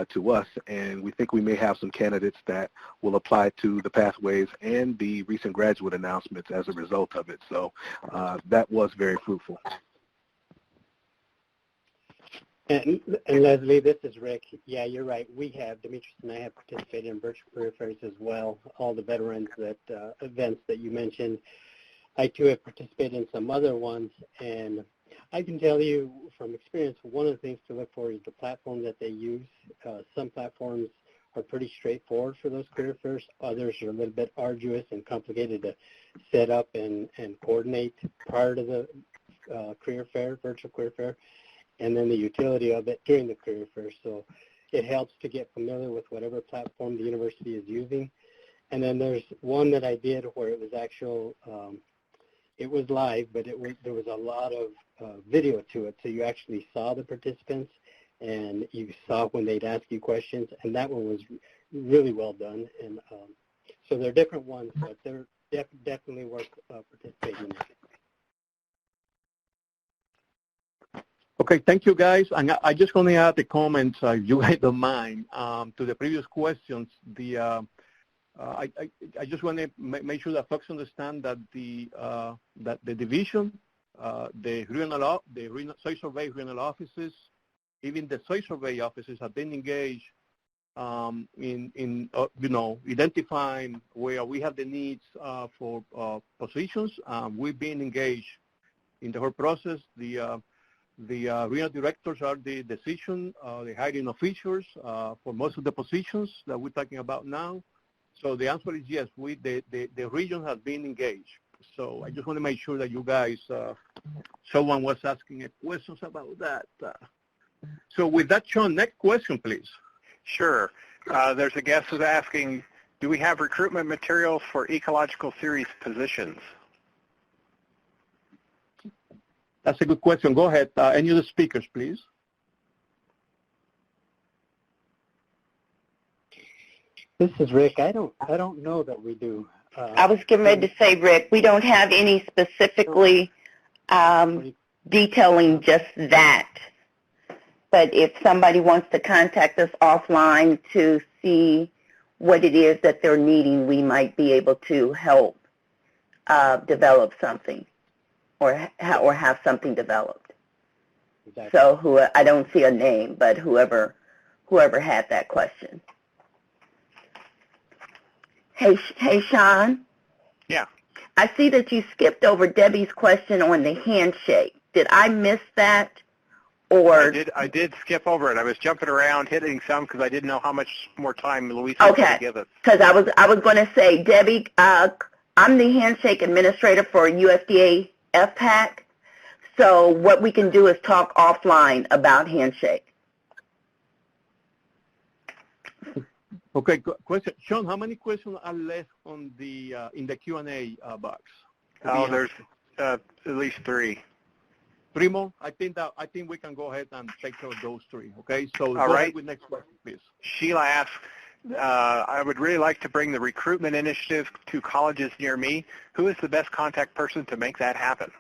to us, and we think we may have some candidates that will apply to the Pathways and the recent graduate announcements as a result of it. So that was very fruitful. And Leslie, this is Rick. Yeah, you're right. Demetrius and I have participated in virtual career fairs as well, all the veterans events that you mentioned. I too have participated in some other ones, and I can tell you from experience, one of the things to look for is the platform that they use. Some platforms are pretty straightforward for those career fairs. Others are a little bit arduous and complicated to set up and coordinate prior to the virtual career fair, and then the utility of it during the career fair. So it helps to get familiar with whatever platform the university is using. And then there's one that I did where it was it was live, but there was a lot of video to it. So you actually saw the participants and you saw when they'd ask you questions, and that one was really well done. And so there are different ones, but they're definitely worth participating in. Okay, thank you, guys. And I just want to add a comment, if you guys don't mind, to the previous questions. I just want to make sure that folks understand that the division, the soil survey regional offices, even the soil survey offices have been engaged in identifying where we have the needs for positions. We've been engaged in the whole process. The regional directors are the the hiring officials for most of the positions that we're talking about now. So the answer is yes, the region has been engaged. So I just want to make sure that you guys, someone was asking questions about that. So with that, Sean, next question, please. Sure. There's a guest who's asking, do we have recruitment materials for ecological series positions? That's a good question. Go ahead. Any of the speakers, please. This is Rick. I don't know that we do. I was getting ready to say, Rick, we don't have any specifically detailing just that. But if somebody wants to contact us offline to see what it is that they're needing, we might be able to help develop something or have something developed. Exactly. So I don't see a name, but whoever had that question. Hey, Sean. Yeah. I see that you skipped over Debbie's question on the handshake. Did I miss that? Or I did skip over it. I was jumping around, hitting some because I didn't know how much more time Luis was going to give us. Because I was going to say, Debbie, I'm the handshake administrator for USDA FPAC. So what we can do is talk offline about handshake. Okay, question. Sean, how many questions are left on the in the Q&A box? Oh, there's at least 3. 3 more? I think we can go ahead and take care of those 3. Okay, so all go right. ahead with next question, please. Sheila asks, I would really like to bring the recruitment initiative to colleges near me. Who is the best contact person to make that happen?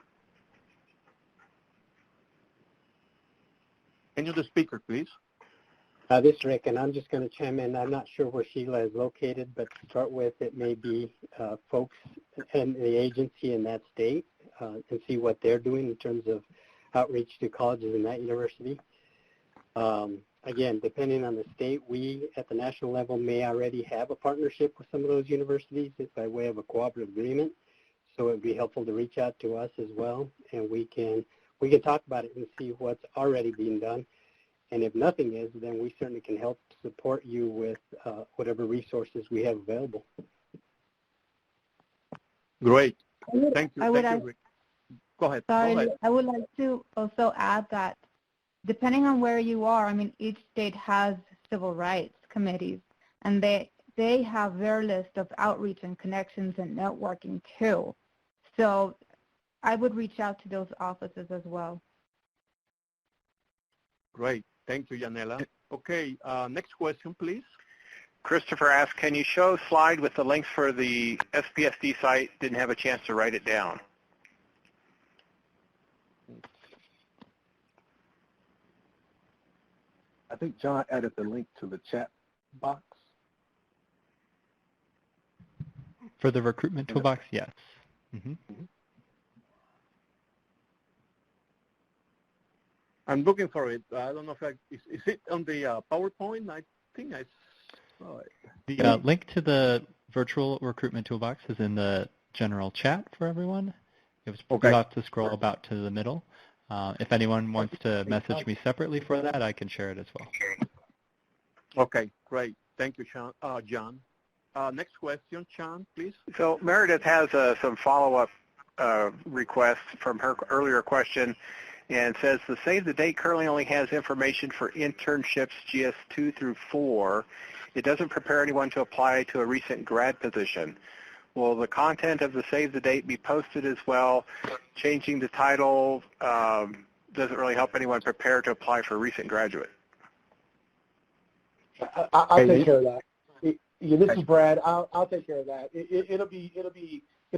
Can you the speaker, please? This is Rick, and I'm just going to chime in. I'm not sure where Sheila is located, but to start with, it may be folks in the agency in that state and see what they're doing in terms of outreach to colleges in that university. Again, depending on the state, we at the national level may already have a partnership with some of those universities by way of a cooperative agreement. So it would be helpful to reach out to us as well, and we can talk about it and see what's already being done. And if nothing is, then we certainly can help support you with whatever resources we have available. Great. Thank you. Thank you, Rick. Go ahead. Sorry, Go ahead. I would like to also add that depending on where you are, I mean, each state has civil rights committees, and they have their list of outreach and connections and networking too. So I would reach out to those offices as well. Great. Thank you, Yanela. Okay, next question, please. Christopher asked, can you show a slide with the links for the SPSD site? Didn't have a chance to write it down. I think John added the link to the chat box. For the recruitment toolbox, yes. Mm-hmm. I'm looking for it. I don't know if is it on the PowerPoint? I think I saw it. The link to the virtual recruitment toolbox is in the general chat for everyone. You have to scroll about to the middle. If anyone wants to message me separately for that, I can share it as well. Okay, great. Thank you, Sean. John. Next question, Sean, please. So Meredith has some follow-up requests from her earlier question, and says the Save the Date currently only has information for internships GS2 through 4. It doesn't prepare anyone to apply to a recent grad position. Will the content of the Save the Date be posted as well? Changing the title doesn't really help anyone prepare to apply for a recent graduate. I'll take care of that. Yeah, this is Brad. I'll take care of that. It'll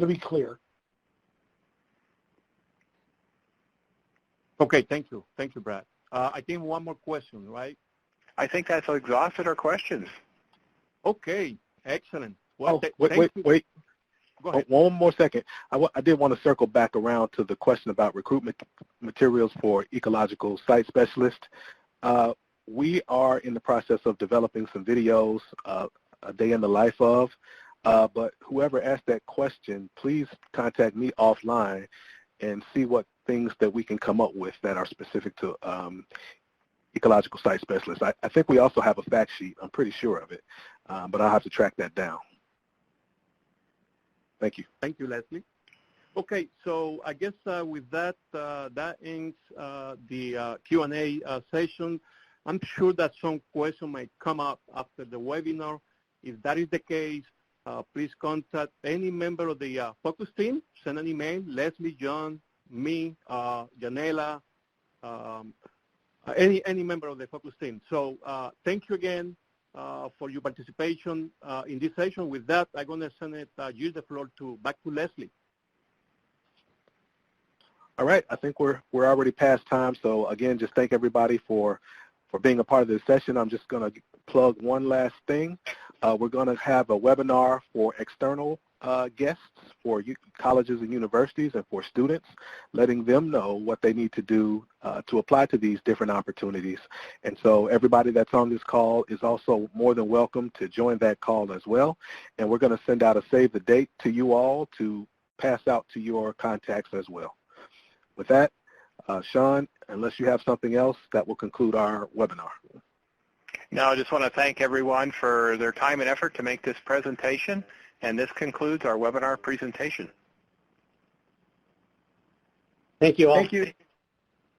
be clear. Okay, thank you, Brad. I think one more question, right? I think that's exhausted our questions. Okay, excellent. Well, wait. Go ahead. One more second. I did want to circle back around to the question about recruitment materials for ecological site specialists. We are in the process of developing some videos, a day in the life of, but whoever asked that question, please contact me offline and see what things that we can come up with that are specific to ecological site specialists. I think we also have a fact sheet. I'm pretty sure of it, but I'll have to track that down. Thank you. Thank you, Leslie. Okay, so I guess with that, that ends the Q&A session. I'm sure that some questions might come up after the webinar. If that is the case, please contact any member of the focus team. Send an email, Leslie, John, me, Janela, any member of the focus team. So thank you again for your participation in this session. With that, I'm going to send it, use the floor back to Leslie. All right, I think we're already past time. So again, just thank everybody for being a part of this session. I'm just going to plug one last thing. We're going to have a webinar for external guests for colleges and universities and for students, letting them know what they need to do to apply to these different opportunities. And so everybody that's on this call is also more than welcome to join that call as well. And we're going to send out a save the date to you all to pass out to your contacts as well. With that, Sean, unless you have something else, that will conclude our webinar. No, I just want to thank everyone for their time and effort to make this presentation, and this concludes our webinar presentation. Thank you all. Thank you.